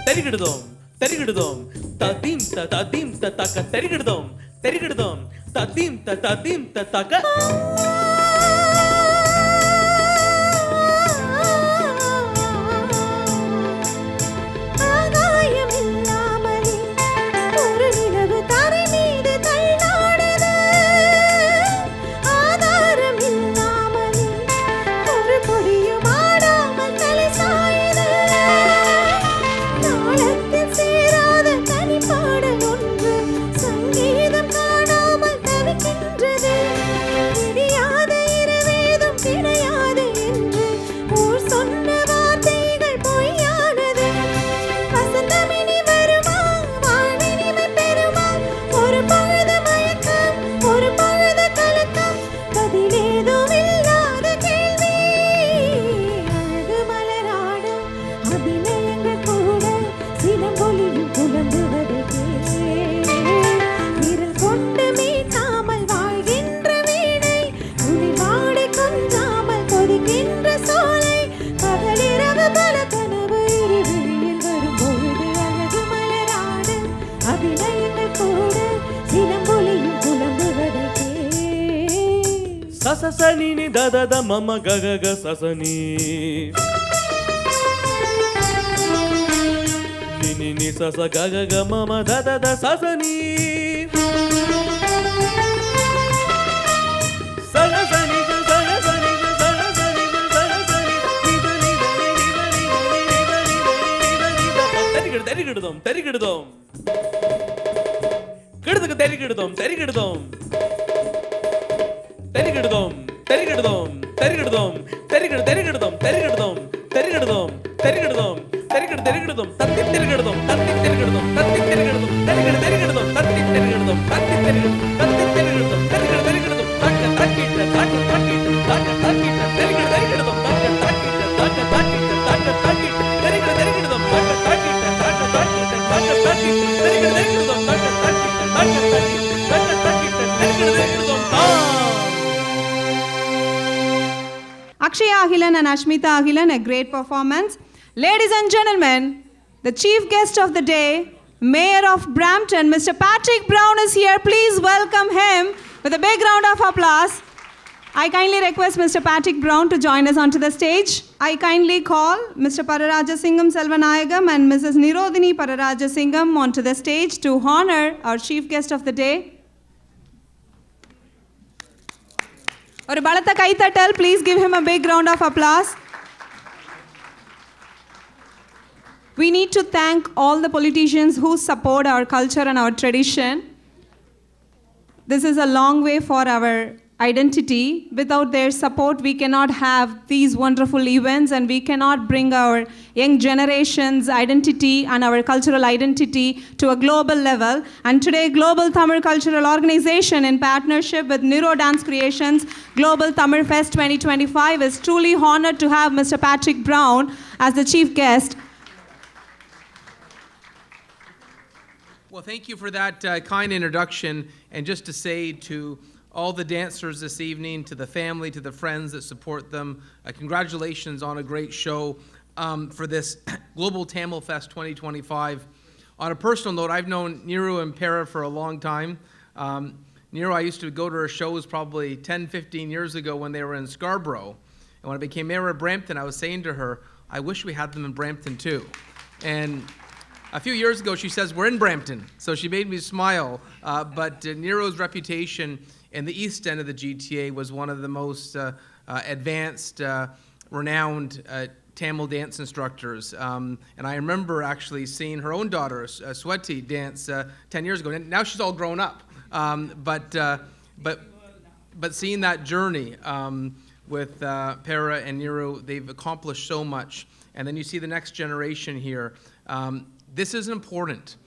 தெரிகிடுதோம் தெரிகிடுதோம் ததீம் ததீம் தக்க தெரிகிடுதோம் தெரிகிடுதோம் ததீம் ததீம் தக்க சசனி நி தத மம கக சசனி நி நி சச கக மம தத சசனி சசனி சசனி சசனி தெரிகிடுதோம் தெரிகிடுதோம் கிடுதுக்கு தெரிகிடுதோம் தெரிகிடுதோம் தெரிகிடுதோம் தெரிகிடுதோம் தெரிகிடுதோம் தெரிகிடுதோம் தெரிகிடுதோம் தெரிகிடுதோம் தெரிகிடுதோம் தெரிகிடுதோம் தத்தி தெரிகிடுதோம் தத்தி தெரிகிடுதோம் தத்தி தெரிகிடுதோம் தெரிகிடுதோம் தத்தி தெரிகிடுதோம் தத்தி தெரிகிடுதோம் தெரிகிடுதோம் தாக்க தாக்கிட்ட தாக்க தாக்கிட்ட தாக்க தாக்கிட்ட தெரிகிடுதோம் தாக்க தாக்கிட்ட தாக்க தாக்கிட்ட தாக்க தாக்கிட்ட தெரிகிடுதோம் தாக்க தாக்கிட்ட தாக்க தாக்கிட்ட தாக்க தாக்கிட்ட தெரிகிடுதோம் தாக்க தாக்கிட்ட தாக்க தாக்கிட்ட தாக்க தாக்கிட்ட தெரிகிடுதோம் Akshaya Agilan and Ashmita Agilan, a great performance. Ladies and gentlemen, the chief guest of the day, Mayor of Brampton, Mr. Patrick Brown is here. Please welcome him with a big round of applause. I kindly request Mr. Patrick Brown to join us onto the stage. I kindly call Mr. Pararajasingham Selvanayagam and Mrs. Nirodhini Pararajasingham onto the stage to honor our chief guest of the day. ஒரு பலத்த கைத்தட்டல், please give him a big round of applause. We need to thank all the politicians who support our culture and our tradition. This is a long way for our identity. Without their support, we cannot have these wonderful events, and we cannot bring our young generation's identity and our cultural identity to a global level. And today, Global Tamil Cultural Organization, in partnership with Niro Dance Creations, Global Tamil Fest 2025, is truly honored to have Mr. Patrick Brown as the chief guest. Well, thank you for that kind introduction. And just to say to all the dancers this evening, to the family, to the friends that support them, congratulations on a great show for this Global Tamil Fest 2025. On a personal note, I've known Niru and Para for a long time. Niru, I used to go to her shows probably 10, 15 years ago when they were in Scarborough. And when I became mayor of Brampton, I was saying to her, I wish we had them in Brampton too. And a few years ago, she says, we're in Brampton. So she made me smile. But Niru's reputation in the east end of the GTA was one of the most advanced, renowned Tamil dance instructors. And I remember actually seeing her own daughter, Swati, dance 10 years ago. And now she's all grown up. But seeing that journey with Para and Niru, they've accomplished so much. And then you see the next generation here. This is important,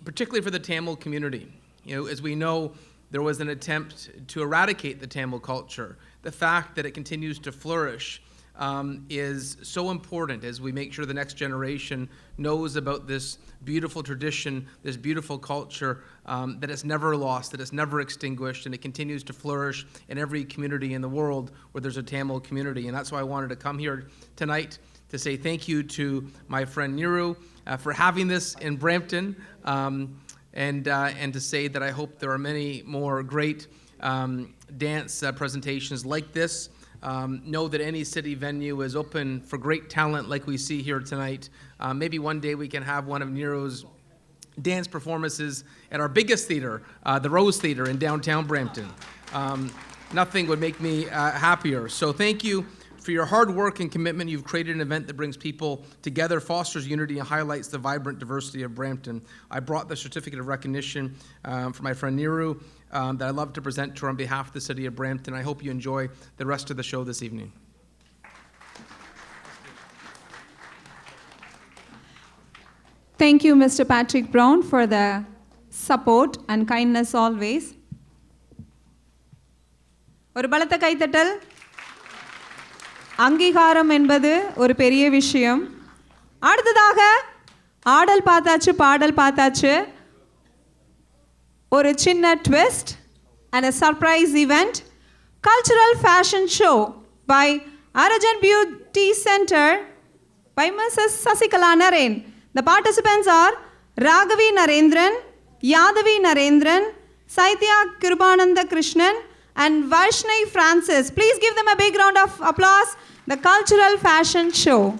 particularly for the Tamil community. You know, as we know, there was an attempt to eradicate the Tamil culture. The fact that it continues to flourish is so important as we make sure the next generation knows about this beautiful tradition, this beautiful culture, that it's never lost, that it's never extinguished, and it continues to flourish in every community in the world where there's a Tamil community. And that's why I wanted to come here tonight to say thank you to my friend Niru for having this in Brampton, and to say that I hope there are many more great dance presentations like this. Know that any city venue is open for great talent like we see here tonight. Maybe one day we can have one of Niru's dance performances at our biggest theater, the Rose Theater in downtown Brampton. Nothing would make me happier. So thank you for your hard work and commitment. You've created an event that brings people together, fosters unity, and highlights the vibrant diversity of Brampton. I brought the certificate of recognition for my friend Niru that I'd love to present to her on behalf of the city of Brampton. I hope you enjoy the rest of the show this evening. Thank you, Mr. Patrick Brown, for the support and kindness always. ஒரு பலத்த கைத்தட்டல். அங்கீகாரம் என்பது ஒரு பெரிய விஷயம். அடுத்ததாக ஆடல் பார்த்தாச்சு, பாடல் பார்த்தாச்சு. ஒரு சின்ன twist and a surprise event, cultural fashion show by Arajan Beauty Center by Mrs. Sasikala Naren. The participants are Raghavi Narendran, Yadavi Narendran, Saitya Kirubananda Krishnan, and Vaishnavi Francis. Please give them a big round of applause. The cultural fashion show.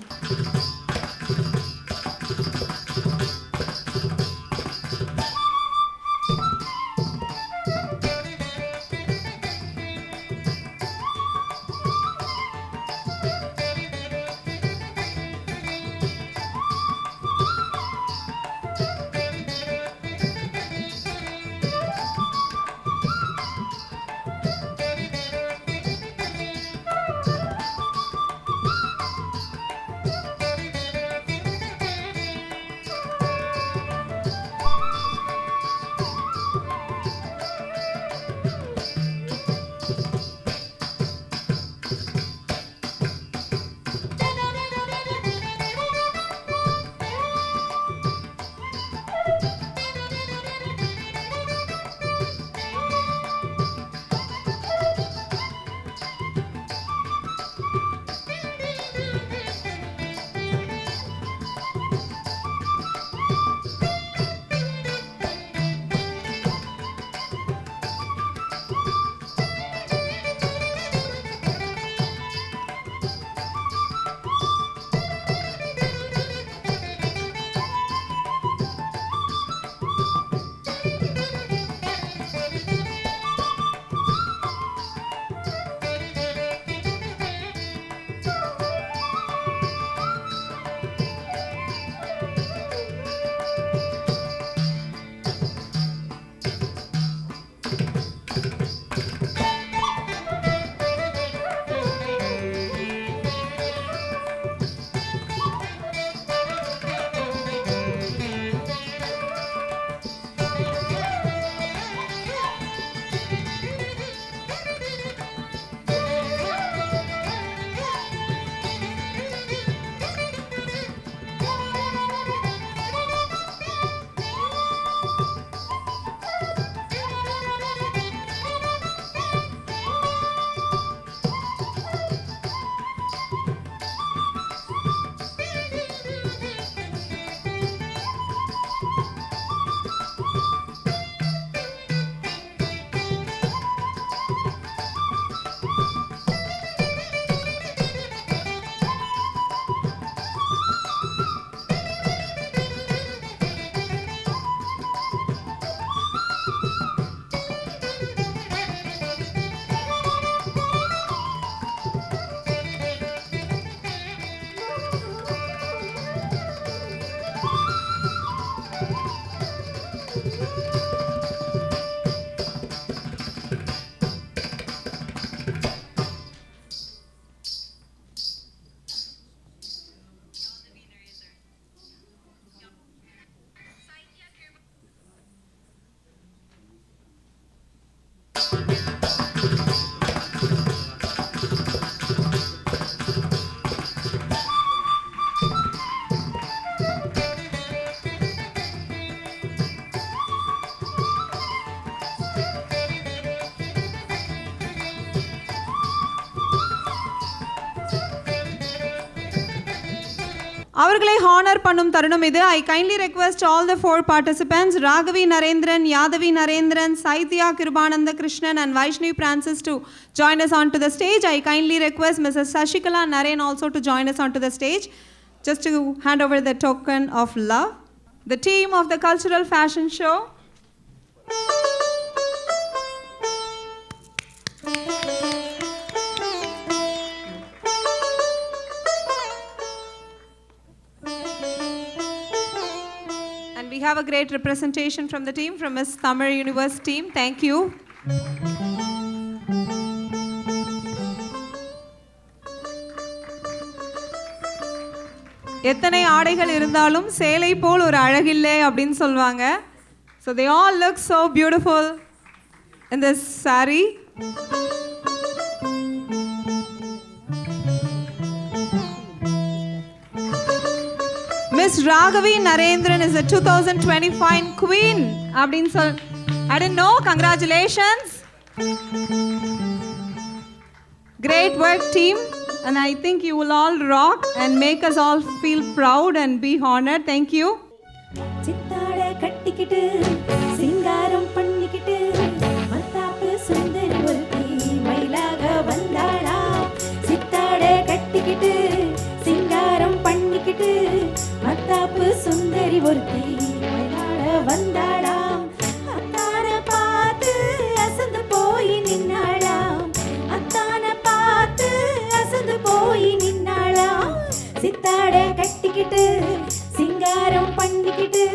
அவர்களை ஹானர் பண்ணும் தருணம் இது. I kindly request all the 4 participants, Raghavi Narendran, Yadavi Narendran, Saithya Kirubananda Krishnan and Vaishnavi Francis to join us onto the stage. I kindly request Mrs. Sashikala Naren also to join us onto the stage, just to hand over the token of love. The team of the cultural fashion show. And we have a great representation from the team, from Miss Tamil Universe team. Thank you. எத்தனை ஆடைகள் இருந்தாலும் சேலை போல் ஒரு அழகில்லை அப்படின்னு சொல்வாங்க. So they all look so beautiful in this saree. Miss Raghavi Narendran is the 2025 queen அப்படின்னு I didn't know. Congratulations. Great work team. And I think you will all rock and make us all feel proud and be honored. Thank you. சித்தாட கட்டிக்கிட்டு சிங்காரம் பண்ணிக்கிட்டு மத்தாப்பு சுந்தரி ஒருத்தி மயிலாக வந்தாளா. சித்தாட கட்டிக்கிட்டு சிங்காரம் பண்ணிக்கிட்டு மத்தாப்பு சுந்தரி ஒருத்தி மயிலாக வந்தாளாம். அத்தான பார்த்து அசந்து போய் நின்னாளாம். அத்தான பார்த்து அசந்து போய் நின்னாளாம். சித்தாட கட்டிக்கிட்டு சிங்காரம் பண்ணிக்கிட்டு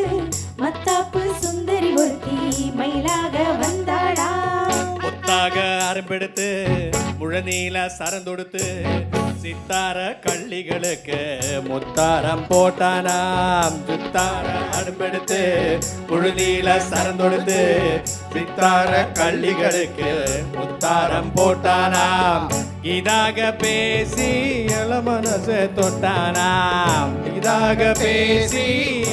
மத்தாப்பு சுந்தரி ஒருத்தி மயிலாக வந்தாளா. முத்தாக அரம்பெடுத்து முழநீல சரந்தொடுத்து சித்தார கள்ளிகளுக்கு முத்தாரம் போட்டானாம். சித்தார அரம்பெடுத்து முழநீல சரந்தொடுத்து சித்தார கள்ளிகளுக்கு முத்தாரம் போட்டானாம். இதாக பேசி இளமனசை தொட்டானாம். இதாக பேசி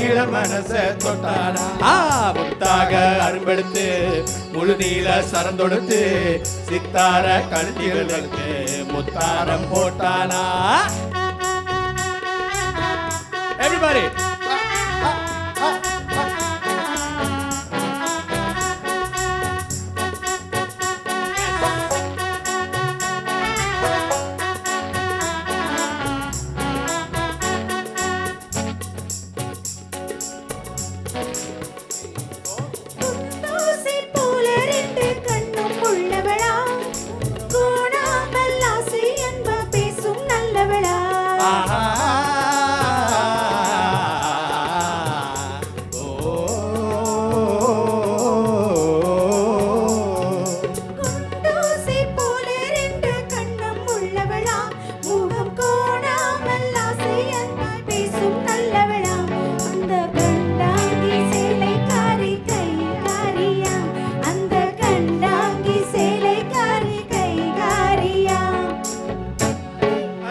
இளமனசை தொட்டானாம். முத்தாக அரும்பெடுத்து முழுநீல சரந்தொடுத்து சித்தார கழுதிகளுக்கு முத்தாரம் போட்டானா. Everybody. குண்டூசி போல ரெண்டு கண்ணும் உள்ளவளா. கோணாமல் ஆசை என்ப பேசும் நல்லவளா. குண்டூசி போல ரெண்டு கண்ணும் உள்ளவளா. முகம் கோணாமல் ஆசை என்ப பேசும் நல்லவளா. அந்த கண்டாங்கி சேலைக்காரி கைகாரியா. அந்த கண்டாங்கி சேலைக்காரி கைகாரியா.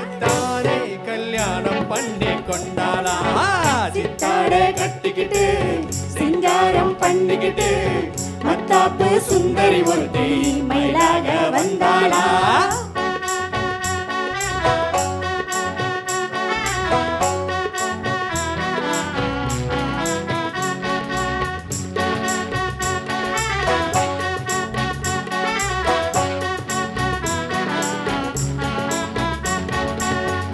அத்தானே கல்யாணம் பண்ணி கொண்டாளா. சித்தாட கட்டிக்கிட்டு சிங்காரம் பண்ணிக்கிட்டு மத்தாப்பு சுந்தரி ஒருத்தி மயிலாக வந்தாளா.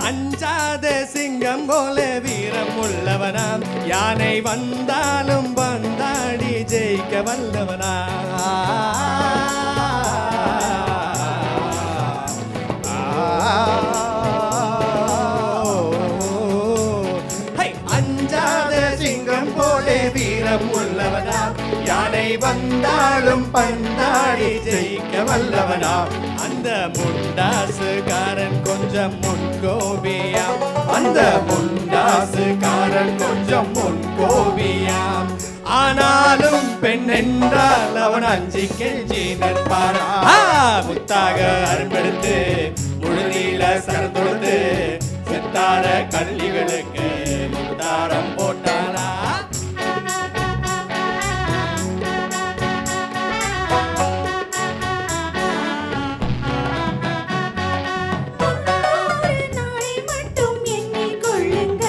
அஞ்சாத சிங்கம் போல வீரம் உள்ளவனாம். யானை வந்தாலும் வந்தாடி ஜெயிக்க வல்லவனா. அஞ்சாத சிங்கம் போல வீரம் உள்ளவனா. யானை வந்தாலும் பந்தாடி ஜெயிக்க வல்லவனா. அந்த முண்டாசுகாரன் கொஞ்சம் முன்கோபியாம். அந்த முண்டாசுகாரன் கொஞ்சம் முன்கோபியாம். ஆனாலும் பெண் என்றால் அவன் அஞ்சி கெஞ்சி நிற்பாரா. முத்தாக அரும்பெடுத்து முழுநீல சரந்தொடுத்து சித்தார கள்ளிகளுக்கு முத்தாரம் போட்டானா. ஒரு நாளை மட்டும் எண்ணிக் கொள்ளுங்க.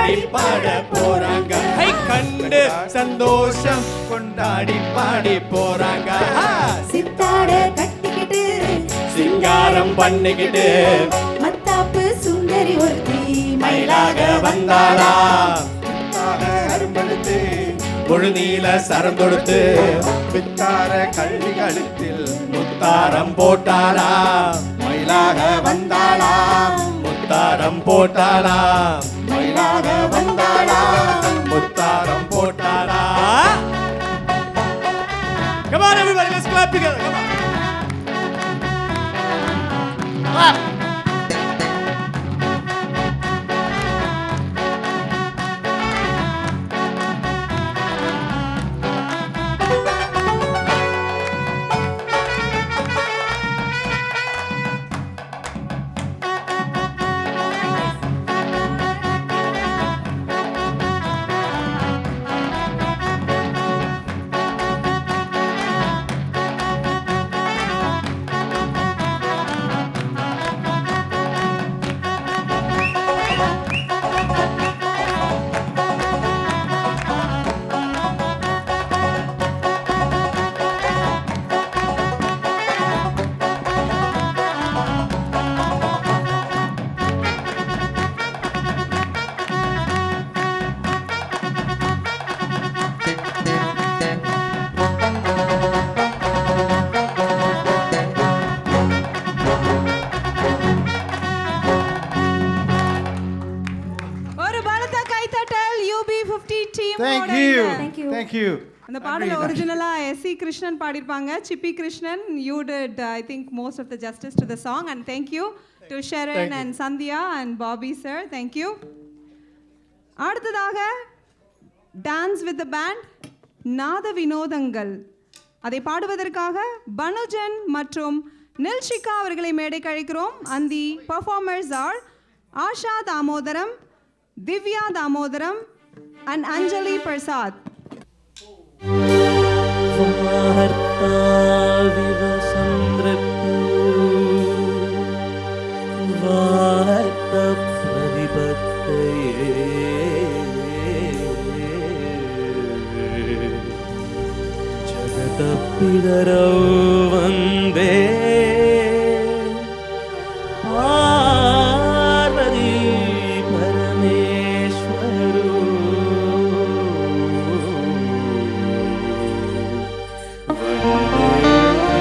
ஆடி பாட போறாங்க. ஹை கண்டு சந்தோஷம் கொண்டாடி பாடி போறாங்க. சித்தாட கட்டிக்கிட்டு சிங்காரம் பண்ணிக்கிட்டு மத்தாப்பு சுந்தரி ஒருத்தி மயிலாக வந்தாளா. அரும்படுத்து முழுநீல சரம் கொடுத்து பித்தார கள்ளி கழுத்தில் முத்தாரம் போட்டாளா. மயிலாக வந்தாளா முத்தாரம் போட்டாளா. மயிலாக வந்தாளா Mutharam போட்டாளா. Come on everybody, let's clap together. Come on. Clap. ஒரு பலத்த கைத்தட்டல் UB50 team. Thank you. Thank you. Thank you. அந்த பாடல ஒரிஜினலா எஸ்சி கிருஷ்ணன் பாடிருப்பாங்க. Sippi Krishnan, you did I think most of the justice to the song, and thank you to Sharon and Sandhya and Bobby sir. Thank you. அடுத்ததாக டான்ஸ் வித் தி பேண்ட் நாத வினோதங்கள். அதை பாடுவதற்காக பனுஜன் மற்றும் நில்ஷிகா அவர்களை மேடைக்கு அழைக்கிறோம். and the performers are Asha Damodaram, Divya Damodaram and Anjali Prasad. ಜಗದಪ್ಪಿದರೋ ಒಂದೇ ಪಾರ್ವತಿ ಪರಮೇಶ್ವರು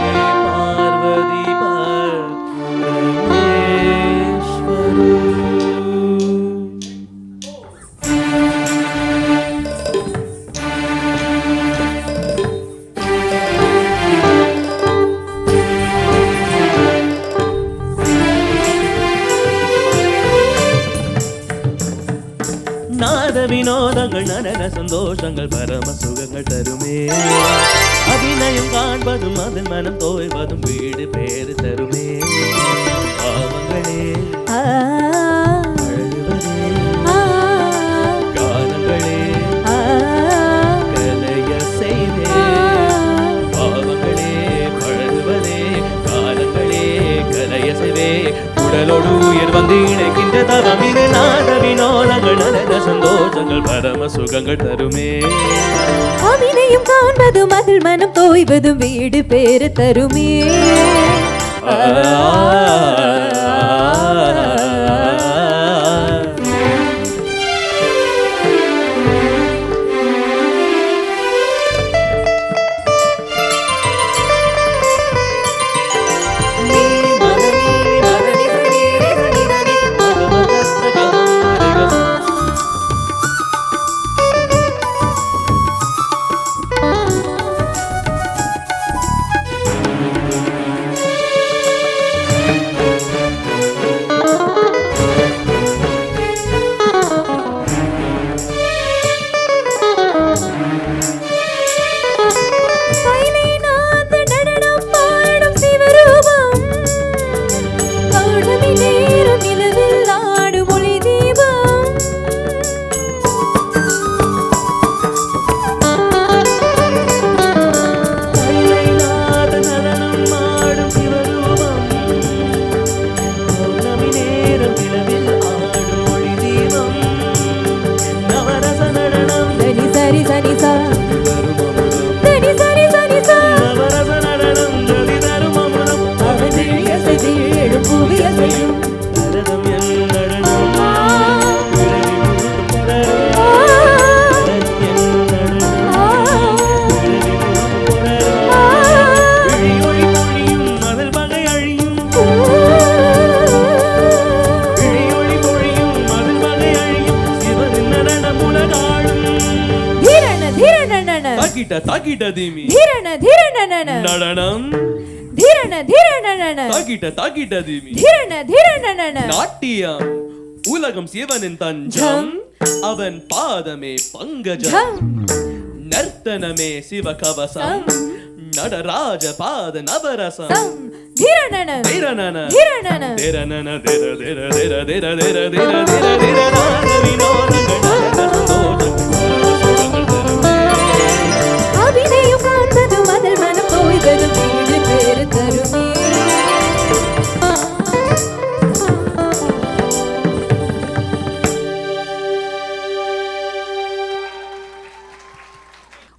ಪಾರ್ವತಿ ಪರಮೇಶ್ವರು. நாத வினோதங்கள் நனன சந்தோஷங்கள் பரம சுகங்கள் தருமே. அபிநயம் காண்பதும் அதன் மனம் தோய்வதும் வீடு பேரு தருமே. பாவங்களே அழுவதே காலங்களே கலைய செய்தே. பாவங்களே பழகுவதே காலங்களே கலைய செய்வே. உடலோடு உயிர் வந்து இணைக்கின்ற தவம் இது. நாத வினோதங்கள் நனன சந்தோஷங்கள் பரம சுகங்கள் தருமே. அபிநயம் காண்பதும் அதில் மனம் தோய்வதும் வீடு பேரு தருமே. தகிட திமி ಧಿರಣ ಧಿರಣನನ நடனம் ಧಿರಣ ಧಿರಣನನ தகிட திமி ಧಿರಣ ಧಿರಣನನ நாட்டியம் உலகம் சிவனின் தஞ்சம் அவன் பாதமே பங்கஜம் ಝಂ நர்த்தனமே சிவகவசம் நடராஜ பாத நவரசம் ಝಂ ಧಿರಣನ திரணன ಧಿರಣನ திரணன திர திர திர திர திர திர திர திர நாத வினோதங்கள் நடன சந்தோஷங்கள் சுகங்கள் தருமே. அபிநயம் காத்ததும் அதில் மனம் போய்வதும் வீடு பேரு தருமே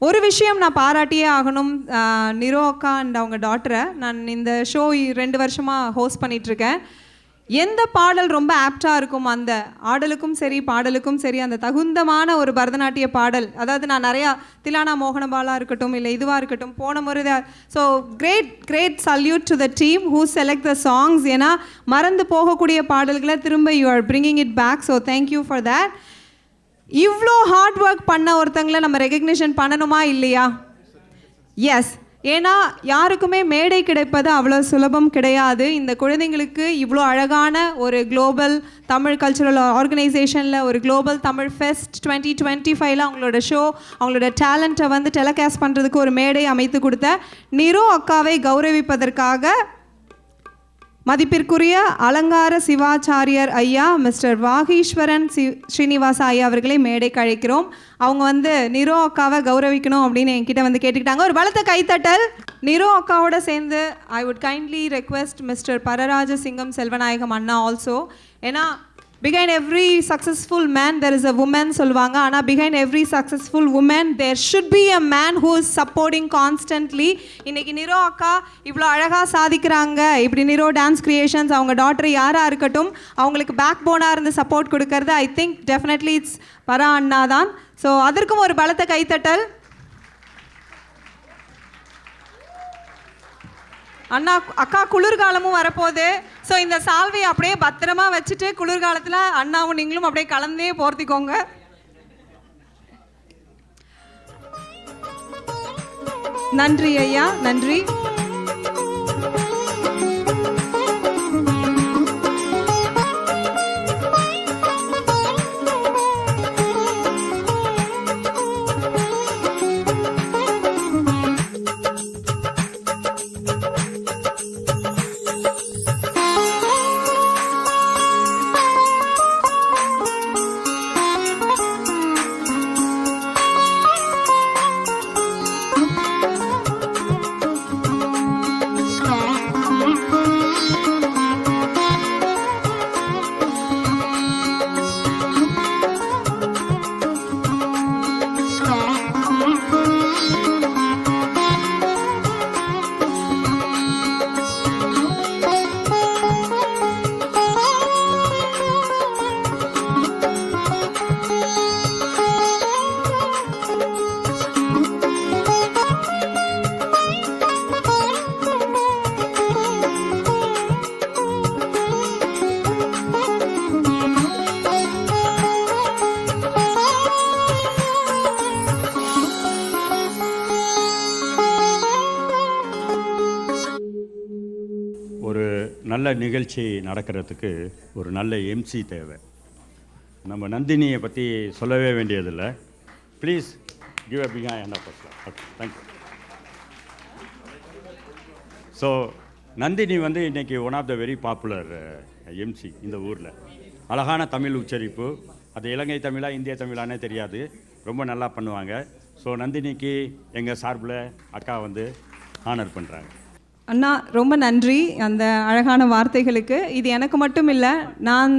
ஒரு விஷயம் நான் பாராட்டியே ஆகணும். நிரோ அக்கா அண்ட் அவங்க டாட்டரை நான் இந்த ஷோ 2 வருஷமாக ஹோஸ்ட் பண்ணிகிட்ருக்கேன். எந்த பாடல் ரொம்ப ஆப்டாக இருக்கும், அந்த ஆடலுக்கும் சரி பாடலுக்கும் சரி அந்த தகுந்தமான ஒரு பரதநாட்டிய பாடல், அதாவது நான் நிறையா திலானா மோகனபாலா இருக்கட்டும் இல்லை இதுவாக இருக்கட்டும் போன முறை. So great salute to the team who select the songs. ஏன்னா மறந்து போகக்கூடிய பாடல்களை திரும்ப you are bringing it back. So thank you for that. இவ்வளோ ஹார்ட் ஒர்க் பண்ண ஒருத்தங்களை நம்ம ரெகக்னிஷன் பண்ணணுமா இல்லையா? எஸ். ஏன்னா யாருக்குமே மேடை கிடைப்பது அவ்வளோ சுலபம் கிடையாது. இந்த குழந்தைங்களுக்கு இவ்வளோ அழகான ஒரு குளோபல் தமிழ் கல்ச்சுரல் ஆர்கனைசேஷனில் ஒரு குளோபல் தமிழ் ஃபெஸ்ட் 2025 அவங்களோட ஷோ அவங்களோட டேலண்ட்டை வந்து டெலிகாஸ்ட் பண்ணுறதுக்கு ஒரு மேடை அமைத்து கொடுத்த நிரோ அக்காவை கௌரவிப்பதற்காக மதிப்பிற்குரிய அலங்கார சிவாச்சாரியர் ஐயா மிஸ்டர் வாகீஸ்வரன் ஸ்ரீனிவாச ஐயா அவர்களை மேடைக்கு அழைக்கிறோம். அவங்க வந்து நிரோ அக்காவை கௌரவிக்கணும் அப்படின்னு என்கிட்ட வந்து கேட்டுக்கிட்டாங்க. ஒரு பலத்த கைத்தட்டல். நிரோ அக்காவோட சேர்ந்து I would kindly request mister Pararaja Singam Selvanayagam அண்ணா ஆல்சோ. ஏன்னா behind every successful man there is a woman சொல்லுவாங்க. ஆனால் behind every successful woman there should be a man who is supporting constantly. இன்னைக்கு நிரோ அக்கா இவ்வளோ அழகாக சாதிக்கிறாங்க. இப்படி நிரோ டான்ஸ் கிரியேஷன்ஸ் அவங்க டாட்டர் யாராக இருக்கட்டும் அவங்களுக்கு பேக் போனாக இருந்து சப்போர்ட் கொடுக்கறது ஐ திங்க் டெஃபினெட்லி இட்ஸ் பரா அண்ணா தான். ஸோ அதற்கும் ஒரு பலத்த கைத்தட்டல். அண்ணா அக்கா குளிர்காலமும் வரப்போகுது. ஸோ இந்த சால்வையை அப்படியே பத்திரமா வச்சுட்டு குளிர்காலத்தில் அண்ணாவும் நீங்களும் அப்படியே கலந்தே போர்த்திக்கோங்க. நன்றி ஐயா, நன்றி. நல்ல நிகழ்ச்சி நடக்கிறதுக்கு ஒரு நல்ல எம்சி தேவை. நம்ம நந்தினியை பற்றி சொல்லவே வேண்டியதில்லை. Please give a big hand of applause. Okay, thank you. So Nandini வந்து இன்றைக்கி one of the very popular MC இந்த ஊரில். அழகான தமிழ் உச்சரிப்பு, அது இலங்கை தமிழா இந்திய தமிழானே தெரியாது, ரொம்ப நல்லா பண்ணுவாங்க. ஸோ நந்தினிக்கு எங்கள் சார்பில் அக்கா வந்து ஆனர் பண்ணுறாங்க. அண்ணா ரொம்ப நன்றி அந்த அழகான வார்த்தைகளுக்கு. இது எனக்கு மட்டும் இல்லை, நான்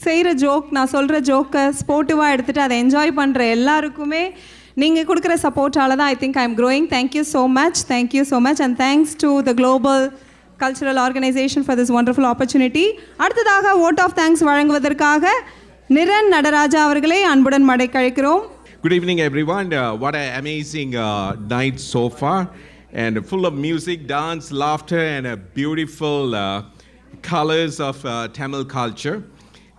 செய்கிற ஜோக், நான் சொல்கிற ஜோக்கை ஸ்போர்ட்டிவாக எடுத்துகிட்டு அதை என்ஜாய் பண்ணுற எல்லாருக்குமே நீங்கள் கொடுக்குற சப்போர்ட்டால் தான் I think I am growing. Thank you so much, thank you so much, and thanks to the global cultural organisation for this wonderful opportunity. அடுத்ததாக வோட் ஆஃப் தேங்க்ஸ் வழங்குவதற்காக நிரன் நடராஜா அவர்களை அன்புடன் மடைக்கழைக்கிறோம். Good evening, everyone. What an amazing night so far, and full of music, dance, laughter, and beautiful colors of Tamil culture.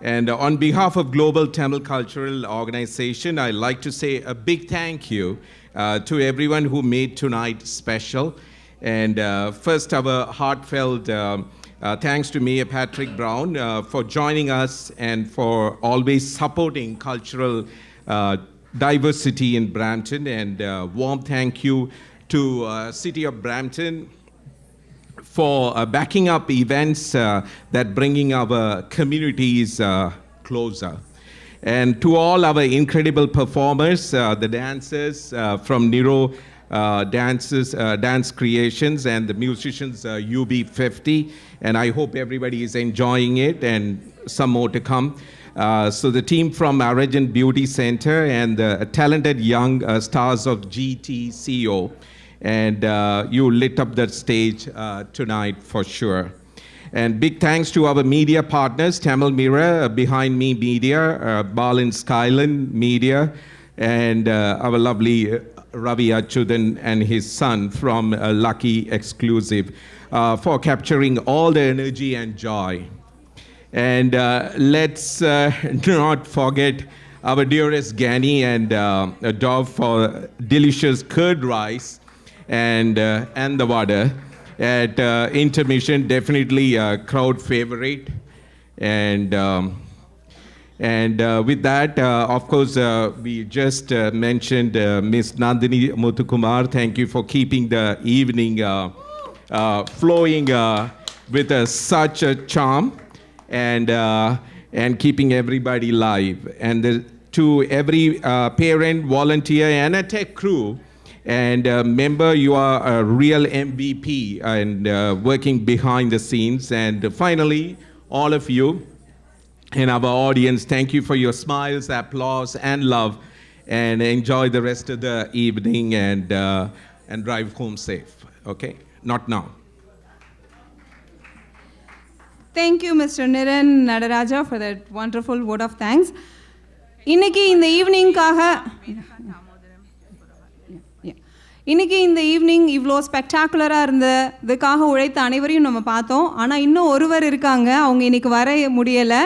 And on behalf of Global Tamil Cultural Organization, I'd like to say a big thank you to everyone who made tonight special. And first, our heartfelt thanks to Mayor Patrick Brown for joining us and for always supporting cultural diversity in Brampton. And warm thank you to City of Brampton for backing up events that bringing our communities closer. And to all our incredible performers, the dancers from Niro Dance Creations and the musicians UB50, and I hope everybody is enjoying it and some more to come. So the team from Arajan Beauty Center and the talented young stars of GTCO, and you lit up that stage tonight for sure. And big thanks to our media partners, Tamil Mirror, Behind Me Media, Balin Skyland Media, and our lovely Ravi Achudan and his son from Lucky Exclusive for capturing all the energy and joy. And let's not forget our dearest Gani and Dov for delicious curd rice and the water at intermission, definitely a crowd favorite. And with that, of course, we just mentioned Miss Nandini Muthukumar. Thank you for keeping the evening flowing with such a charm and keeping everybody live. And to every parent, volunteer, and a tech crew, and member, you are a real MVP and working behind the scenes. And finally, all of you in our audience, thank you for your smiles, applause, and love. And enjoy the rest of the evening and drive home safe. Okay? Not now. Thank you, Mr. Niran Nadaraja, for that wonderful vote of thanks. இன்னைக்கு இந்த ஈவினிங் இவ்வளோ ஸ்பெக்டாகுலராக இருந்ததுக்காக உழைத்த அனைவரையும் நம்ம பார்த்தோம். ஆனால் இன்னும் ஒருவர் இருக்காங்க, அவங்க இன்னைக்கு வர முடியலை.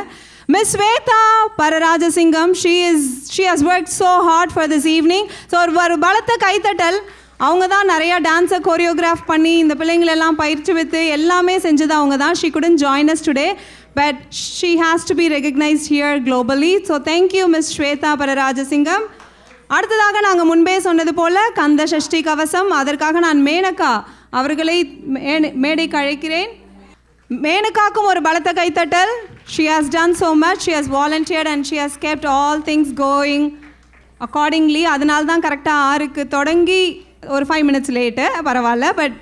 Miss Sweta Pararajasingam, she has worked so hard for this evening. So ஒரு பலத்த கைத்தட்டல். அவங்க தான் நிறையா டான்ஸை கோரியோகிராஃப் பண்ணி இந்த பிள்ளைங்களெல்லாம் பயிற்சிவித்து எல்லாமே செஞ்சது அவங்க தான். She couldn't join us today, but she has to be recognized here globally. So thank you, Miss Sweta Pararajasingam. அடுத்ததாக நாங்கள் முன்பே சொன்னது போல் கந்த சஷ்டி கவசம், அதற்காக நான் மேனகா அவர்களை மேடைக்கு அழைக்கிறேன். மேனகாக்கும் ஒரு பலத்த கைத்தட்டல். She has done so much, she has volunteered and she has kept all things going accordingly. அதனால தான் கரெக்டாக 6க்கு தொடங்கி ஒரு 5 minutes லேட்டு, பரவாயில்ல. பட்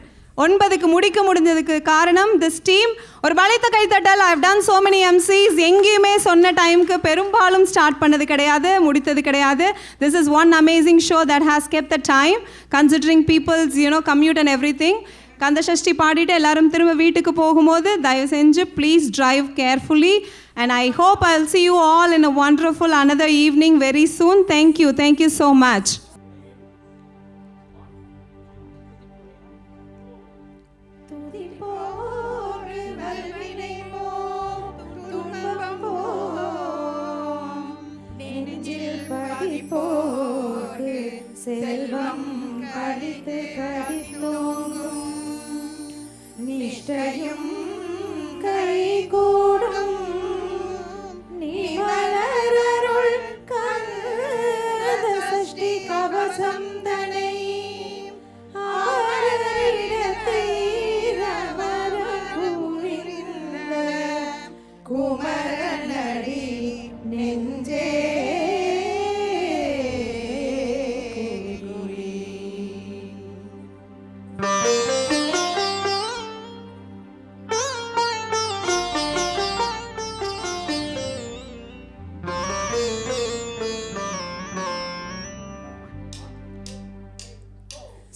9க்கு முடிக்க முடிஞ்சதுக்கு காரணம் திஸ் டீம். ஒரு பலத்த கைத்தட்டல். I have done so many MCs. எங்கேயுமே சொன்ன டைமுக்கு பெரும்பாலும் ஸ்டார்ட் பண்ணது கிடையாது, முடித்தது கிடையாது. This is one amazing show that has kept the time considering people's commute and everything. Kanda Sashti பாடிட்டு எல்லாரும் திரும்ப வீட்டுக்கு போகும்போது தயவு செஞ்சு please drive carefully. And I hope I will see you all in a wonderful another evening very soon. Thank you so much. செல்வம் கடித்து கடித்தோங்கும் நிஷ்டையும் கைகூடும் நீ மலரருள் கந்த சஷ்டி கவசம் தனை ஆரிடத்தை ரவரம் கூறிந்த குமரனடி நெஞ்சே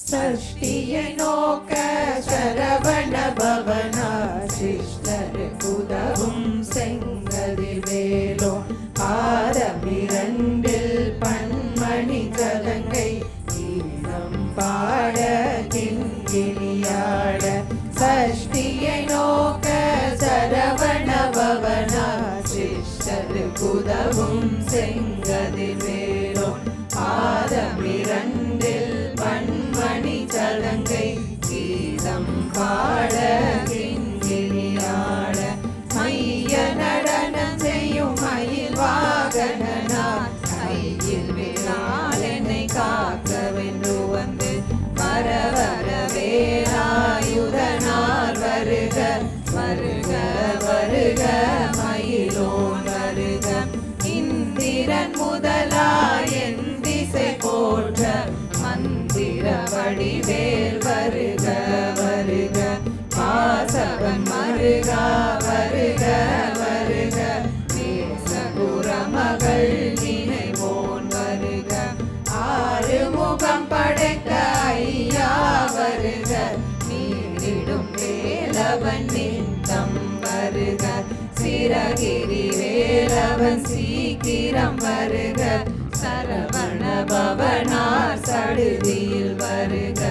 சஷ்டியை நோக்க சரவண பவனா சிஷ்டர் குதவும் செங்கதிர் வேலோ ஆரமிரண்டில் பன்மணி கலங்கை ஈரம் பாட கிண்கிணியாட சஷ்டியை நோக்க சரவண பவனா சிஷ்டர் குதவும் செங்கதிர் வேலோன் பாதம் இரண்டில் பண்மணி சலங்கை கீதம் பாட கிண்கிணியாட மைய நடனம் செய்யும் மயில் வாகனார் கையில் வேளால் என்னை காக்க வென்று வந்து வர வர வேலாயுதனார் வருக வருக வருக மயிலோன் வருக இந்திரன் முதலாய் என் திசை போற்ற மந்திர வடிவேல் வருக வருக வாசவன் மருகா வருக வருக நேசகுரமகள் நினைவோன் வருக ஆறுமுகம் படைத்த ஐயா வருக நீரிடும் வேலவன் நித்தம் வருக சிரகிரி வேலவன் சீக்கிரம் வருக சரவண பவனார் சடுதியில் வருக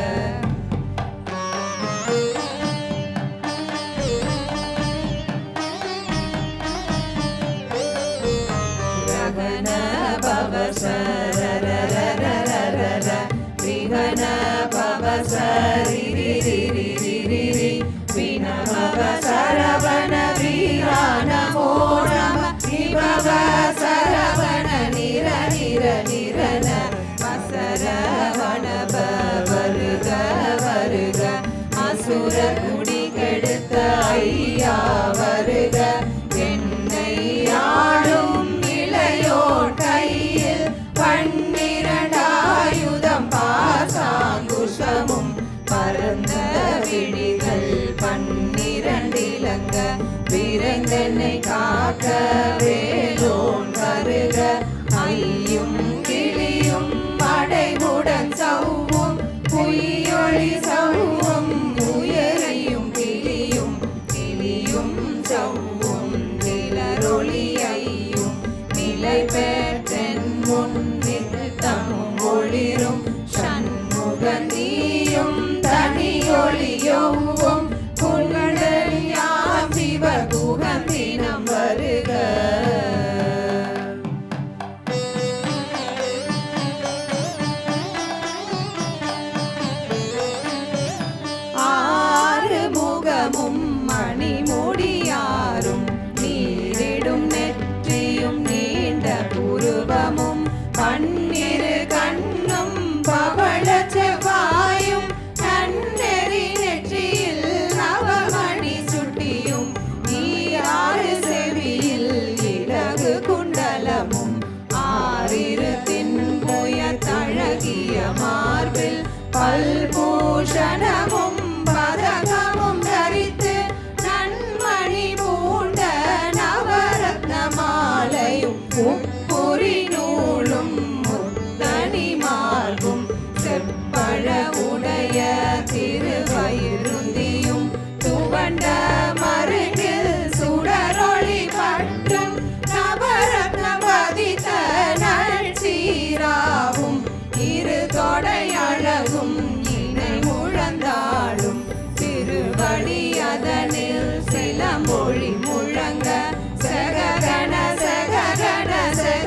ரகன பவ சரரரரரரர விகன பவ சரிரிரிரிரிரி வினமவ சரவண வீரா நமோ நம விபவ சரவண நிர நிர நிரன வசரவண வருக வருக அசுர குடி கெடுத்த ஐயா வருக என்னை ஆளும் இளையோர் கையில் பன்னிரண்டாயுதம் பாசாங்குஷமும் பரந்த விழிகள் பன்னிரண்டிலங்க விரைந்தென்னை காக்க வேலோன் வருக ஐயும் கிளியும் படைவுடன் சவ்வும் பொய்யொளி சவ்வும் உயரையும் கிளியும் கிளியும் சவ்வும் நிலரொளியையும் நிலை பெற்றென் முன்னில் தமும் ஒளிரும் சண்முகந்தியும் தனியொளியோவும் புகழறியாம் சிவ குகந்தினம் வருக ஆறு முகமும் மணிமுடியாரும் நீரிடும் நெற்றியும் நீண்ட புருவமும் பன்னிரு கண்ணும் பவள செவ்வாயும் நன்னெறி நெற்றியில் நவமணி சுட்டியும் ஈராறு செவியில் இலகு குண்டலமும் ஆறிரு தின்புய தழகிய மார்பில் பல்பூஷணமும் பதகமும் தரித்து நன்மணி பூண்ட நவரத்ன மாலையும் உப்புரி நூலும் முத்தனி மார்பும் செப்பழ உடைய திருவயிருந்தியும் துவண்ட மருங்கில் சுடரொளி பட்டும் நவரத்ன பதித்த நல் சீராவும் இரு தொடையழகும் இணை முழந்தாளும் திருவடி அதனில் சிலம்பொழி முழங்க சககண சககண சக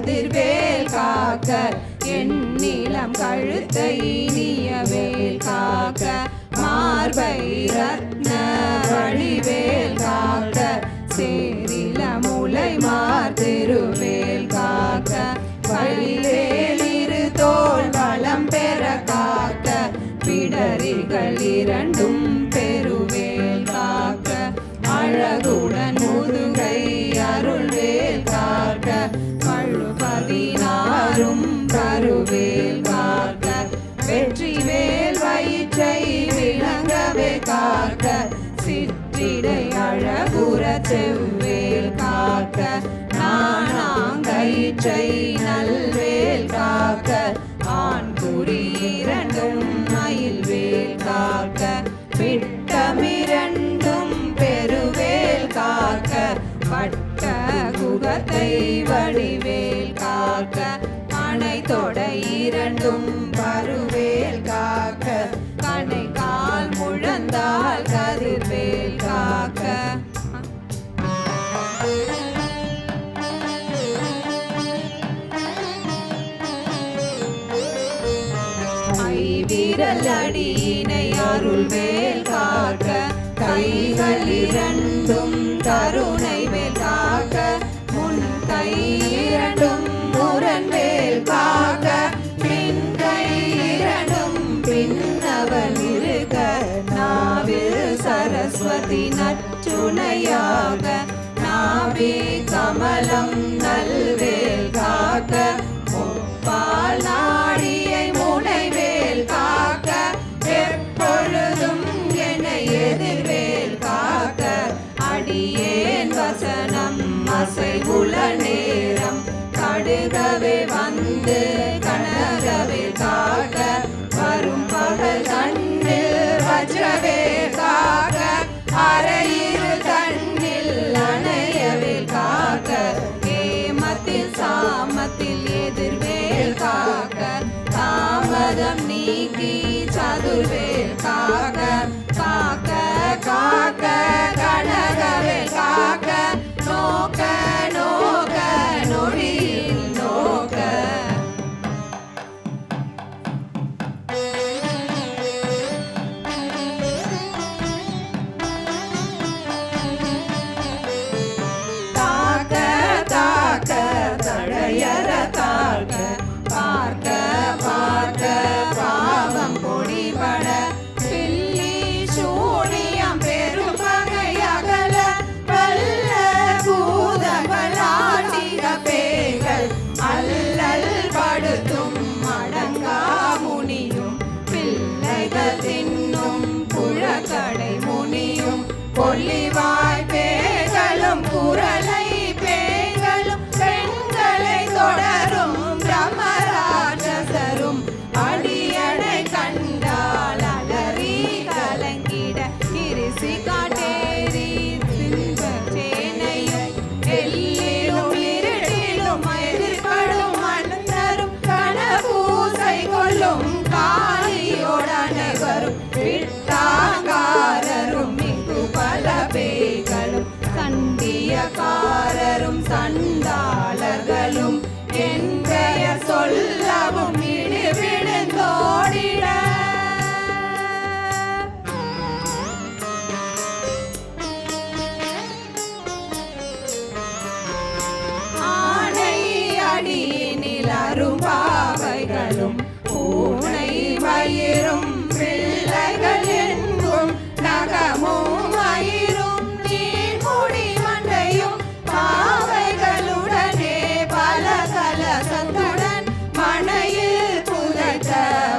கதிர்வேல் காக்க எண்ணிலம் கழுத்தை இனியவேல் காக்க மார்பை ரத்ன வழிவேல் காக்க சேரில முலை மார்திருவேல் காக்க வழிவேல் இரு தோள் வளம் பெற காக்க பிடரிகள் இரண்டும் பெருவேல் காக்க அழகுடன் முதுகை அருள்வேல் காக்க பழுபதினாரும் கருவேல் காக்க வெற்றிவேல் வயிற்றை விளங்கவே காக்க சிற்றிடை அழகுற செவ்வேல் காக்க நாணாங்கயிற்றை நல்வேல் காக்க ஆண் குறி இரண்டும் மயில்வேல் காக்க விட்டமிரண்டும் பெருவேல் காக்க வட்ட குகத்தை வடிவேல் காக்க அணை தொடை இரண்டும் பருவேல் காக்க கணை கால் முழந்தால் கதிர்வேல் காக்க விரல் அடியினை அருள்வேல் காக்க கைகள் இரண்டும் கருணை வேல் காக்க முன் கை இரண்டும் முரண்வேல் காக்க பின் கை இரண்டும் பின்னவன் இருக்க நாவில் சரஸ்வதி நற்றுணையாக நாவே கமலம் நல்வேல் காக்க முப்பால் நாடியை முனைவேல் காக்க எப்பொழுதும் என்னை எதிர்வேல் காக்க அடியேன் வசனம் அசைவுல நேரம் கடுகவே வந்து கனகவே காக்க வரும் பகல் கண்ணில் வஜ்ரவே காக்க அரையிரு கண்ணில் அணையவே காக்க ஏமத்தில் சாமத்தில் எதிர்வேல் காக்க தாமதம் நீக்கி சதுர்வேல் காக்க காக்க காக்க கனகவேல் காக்க நோக்க நோக்க நொடியில் நோக்க தாக்க தாக்க தழையற தாக்க பார்க்க பார்க்க பாவம் பொடிபட பில்லி சூனியம் பெரும்பகை அகல வல்ல பூதங்கள் ஆட்டிக பேய்கள் அல்லல் படுத்தும் அடங்கா முனியும் பிள்ளைகள் தின்னும் புழக்கடை முனியும் கொல்லிவாய் பேய்களும் குரலை பேய்களும் பெண்களை தொடரும் பிரம்மராட்சசரும் அடியனை கண்டால் அலறி கலங்கிட கிரிசி காட்டேரி சிங்க சேனையும் எல்லிலும் இருட்டிலும் எதிர்படும் மன்னரும் கனபூசை கொள்ளும் காளியோடனை வரும் விட்டாங்காரரும் மிகு பல பேய்களும் சண்டியக்காரரும் சண்டாளர்களும் என் பெயர் சொல்லவும் இடிவிழுந்தோடிட ஆனை அடியினில் அரும்பாவைகளும் பூனை வயிறும் பிள்ளைகள் எங்கும் நகமும் மயிரும் நீர்முடி மண்டையும் பாவைகளுடனே பல கலசத்துடன் மனையில் புதைத்த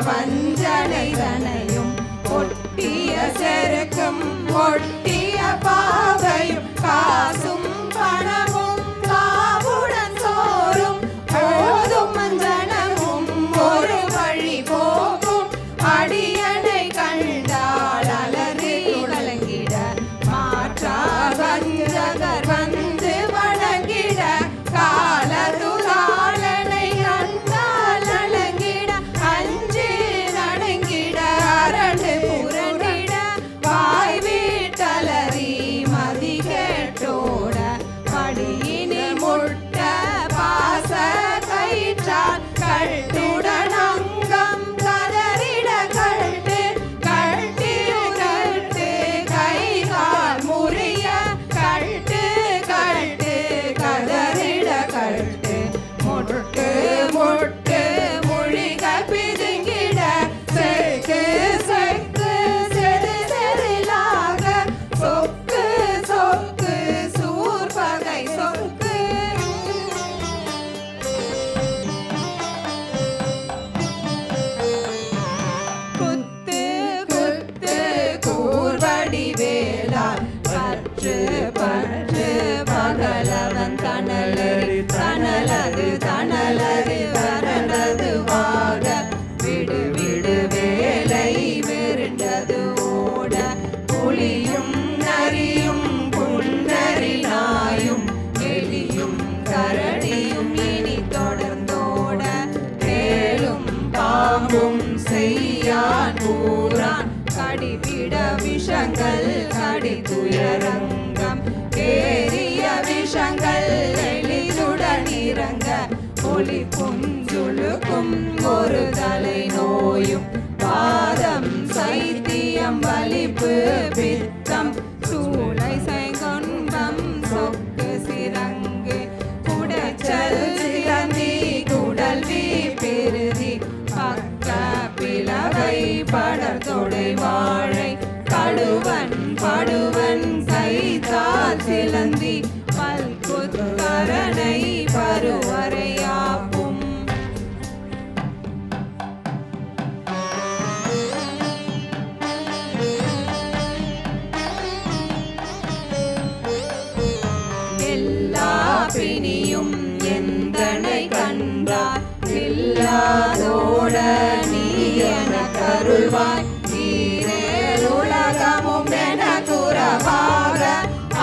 வஞ்சனைதனையும் ஒட்டிய செருக்கும் ஒட்டிய பாவையும் காசும் பணமும் காவுடன் சோறும் போதும் மஞ்சனமும் ஒரு வழி போக்கும் அடியனை கண்டால் அலறி உடலங்கிட மாற்றா வஞ்சகர் வந்து வணங்கிட காலதுலாளனை கண்டால் அலங்கிட அஞ்சு நடுங்கிட அரண்டு புரண்டிட வாய் வீட்டலறி மதி கேட்டோட படியினில் முட்ட பாச சிலந்தி பல்குத்கரணை பருவரையாப்பும் எல்லா பிணியும் எந்தனை கண்டார் இல்லாதோட நீ என கருள்வாய் உலகமும் என குறவாக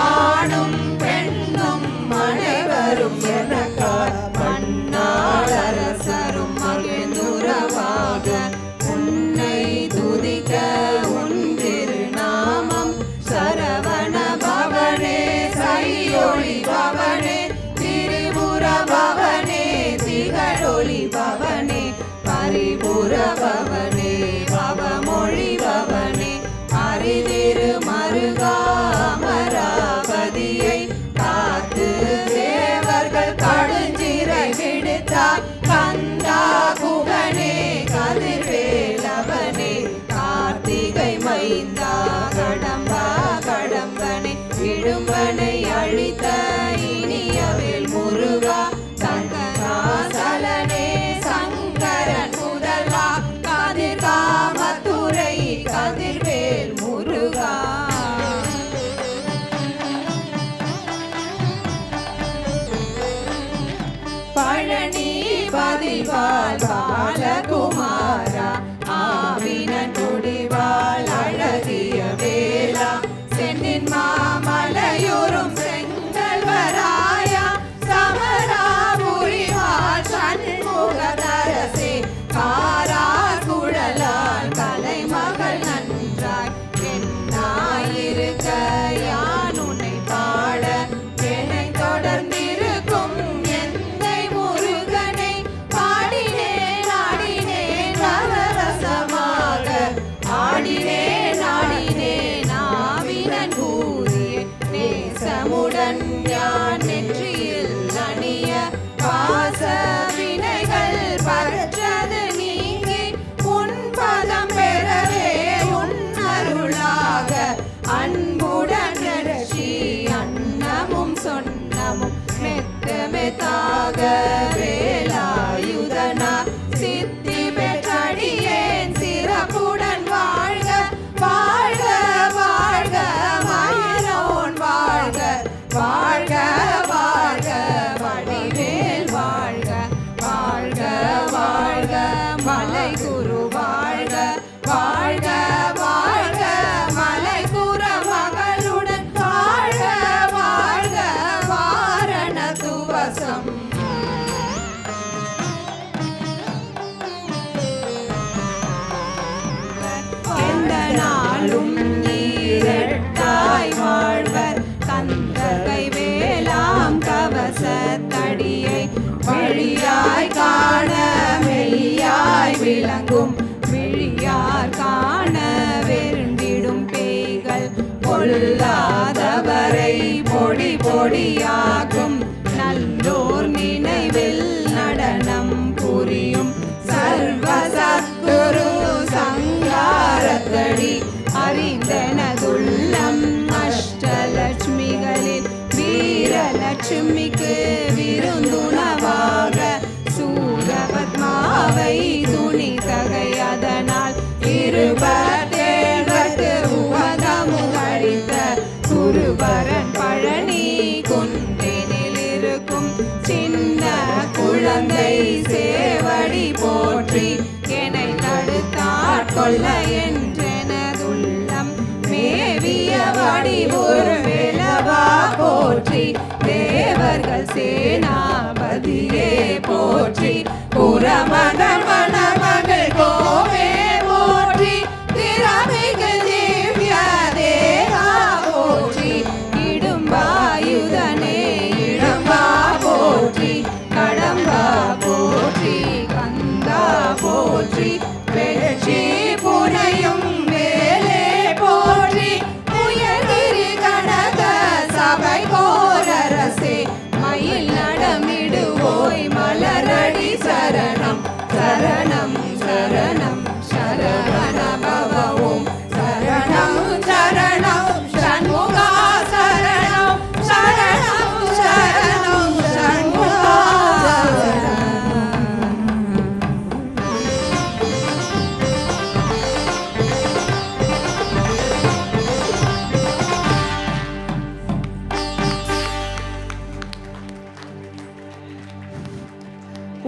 ஆணும் பெண்ணும் அனைவரும் எனக்கார் மன்னாளரசரும் மகிழ்ந்துறவாக உன்னை துதிக்க உன் திருநாமம் சரவண பவனே சையொளி பவனே திரிபுர பவனே திகழொளி பவனே பரிபுர பவனே பவமொழி பவனே அரிதிரு மருகா அமராவதியை காத்து தேவர்கள் கடுஞ்சிறை விடுத்தார் கந்தா குகனே கதிர்வேலவனே கார்த்திகை மைந்தா கடம்பா கடம்பனே இடும்பனை அழித்த இனியவேல் முருகா சங்கராசலனே சங்கரன் முதல்வா கதிர்காமத்துறை கதிர்வேல் முருகா பழனி பதிவால் பாலகுமாரா ஆவினன் குடிவாள் அழகிய வேளா சென்னின் மாமலையுறும் செங்கல்வராயா சமராபுரிவாள் சண்முகதரசே காரார் குழலால் கலைமகள் நன்றாய் என்னாயிருக்க யான் உன்னை பாட என்னை தொடர்ந்திருக்கும் எந்தை முருகனை பாடினேன் ஆடினேன் நவரசமாக ஆடினேன் ஆடினேன் ஆவினன் கூறிய நேசமுடன் யான் நெற்றியில் அணிய பாச வினைகள் பற்றது நீங்கி உன் பதம் பெறவே உன் அருளாக அன்புடன் ரட்சி அன்னமும் சொன்னமும் மெத்த மெத்தாக வேலாயுதனா சித்தி பெற்றடியேன் சிறப்புடன் வாழ்க வாழ்க வாழ்க மயிலோன் வாழ்க வாழ்க வாழ்க வடிவேல் வாழ்க வாழ்க வாழ்க மலை குரு வாழ்க வாழ்க வாழ்க மலை குர மகளுடன் வாழ்க வாழ்க வாரண துவசம் எந்த நாளும் நீரட்டாய் வாழ்வர் கந்தகை வேளாம் கவச தடியை வழியாய் காண மெய்யாய் விளங்கும் விழியார் காண வெருண்டிடும் பேய்கள் பொல்லாதவரை பொடி பொடியாகும் நல்லோர் நினைவில் நடனம் புரியும் சர்வசத்துரு சங்காரத்தடி அறிந்தனதுள்ளம் அஷ்டலட்சுமிகளில் வீரலட்சுமிக்கு விருந்துணவாக சூரபத்மாவை துணிதகை அதனால் இருபத்தேழ்வர்க்கு உவதமுகழித்த குருபரன் பழனி குன்றினில் இருக்கும் சின்ன குழந்தை சேவடி போற்றி என்னை தடுத்தாட்கொள்ள என்றெனதுள்ளம் மேவிய வடிவொரு வேலவா போற்றி தேவர்கள் சேனாபதியே போற்றி புறமண மணமகள் கோவே போற்றி திறமிகு திவ்ய தேவா போற்றி இடும்பாயுதனே இடம்பா போற்றி கடம்பா போற்றி கந்தா போற்றி வெற்றி புனையும் வேலே போற்றி உயர்கிரி கனக சபை கோரரசே மயில்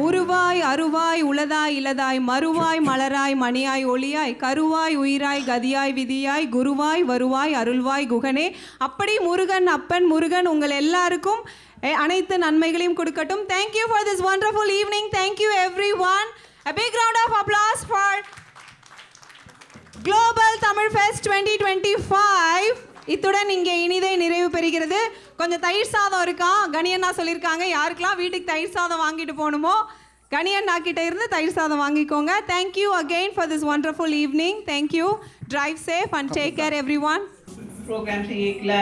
உருவாய் அருவாய் உளதாய் இலதாய் மறுவாய் மலராய் மணியாய் ஒளியாய் கருவாய் உயிராய் கதியாய் விதியாய் குருவாய் வருவாய் அருள்வாய் குகனே. அப்படி முருகன் அப்பன் முருகன் உங்கள் எல்லாருக்கும் அனைத்து நன்மைகளையும் கொடுக்கட்டும். Thank you for this wonderful evening. Thank you everyone. A big round of applause for Global Tamil Fest 2025. இத்துடன் இங்கே இனிதே நிறைவு பெறுகிறது. கொஞ்சம் தயிர் சாதம் இருக்கா, கணியண்ணா சொல்லியிருக்காங்க, யாருக்கெல்லாம் வீட்டுக்கு தயிர் சாதம் வாங்கிட்டு போகணுமோ கணியண்ணா கிட்ட இருந்து தயிர் சாதம் வாங்கிக்கோங்க. Thank you again for this wonderful evening. Thank you. Drive safe and take care everyone. Program செய்யல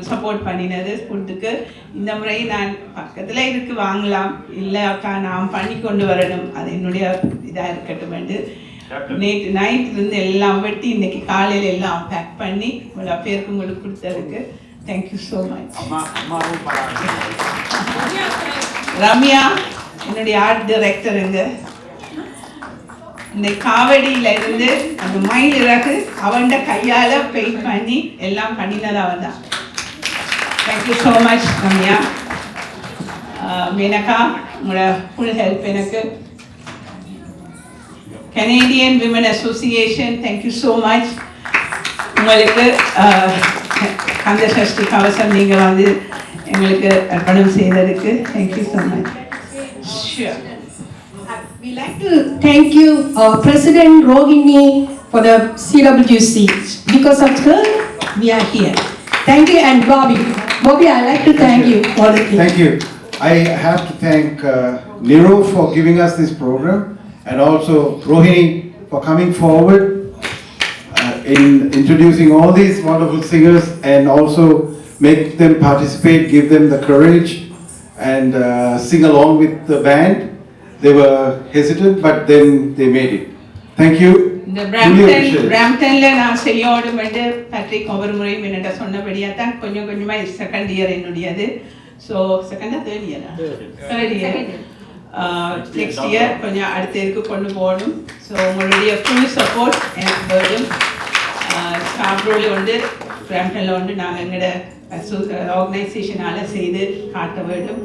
சப்போர்ட் பண்ணினது ஃபுட்டுக்கு. இந்த முறை நான் பக்கத்தில் இருக்கு வாங்கலாம், இல்லை அக்கா நான் பண்ணி கொண்டு வரணும், அது என்னுடைய இதாக இருக்கட்டும் என்று நேற்று நைட்லேருந்து எல்லாம் வெட்டி இன்னைக்கு காலையில் எல்லாம் பேக் பண்ணி இவ்வளோ பேருக்கு உங்களுக்கு கொடுத்ததுக்கு தேங்க்யூ ஸோ மச். ரம்யா என்னுடைய ஆர்ட் டைரக்டருங்க. இந்த காவடியில இருந்து அந்த மயில் இறகு அவன் கையால் பெயிண்ட் பண்ணி எல்லாம் பண்ணினது அவன் தான். Thank you so much Ramya. Menaka உங்களோட ஃபுல் ஹெல்ப் எனக்கு. Canadian women association thank you so much. உங்களுக்கு கந்த சஷ்டி கவசம் நீங்கள் வந்து எங்களுக்கு அர்ப்பணம் செய்ததுக்கு thank you so much. Sure. We'd like to thank you, President Rohini, for the CWC. Because of her, we are here. Thank you, and Bobby. Bobby, I'd like to thank you for the thing. Thank you. I have to thank Niro for giving us this program, and also Rohini for coming forward in introducing all these wonderful singers, and also make them participate, give them the courage, and sing along with the band. They were hesitant, but then they made it. Thank you. இந்த பிராம்டன்ல நான் செய்யோடும் என்று பேட்ரிக் ஒவ்வொரு முறையும் என்னட்ட சொன்னபடியாக தான் கொஞ்சம் கொஞ்சமாக செகண்ட் இயர் என்னுடையது. ஸோ செகண்டா தேர்ட் இயர் நெக்ஸ்ட் இயர் கொஞ்சம் அடுத்த இதுக்கு கொண்டு போகணும். ஸோ உங்களுடைய ஃபுல் சப்போர்ட் எனக்கு வேணும். ஸ்டாப்ரோவில் வந்து பிராம்டனில் வந்து நாங்கள் எங்களோட ஆர்கனைசேஷனால் செய்து காட்ட வேண்டும்.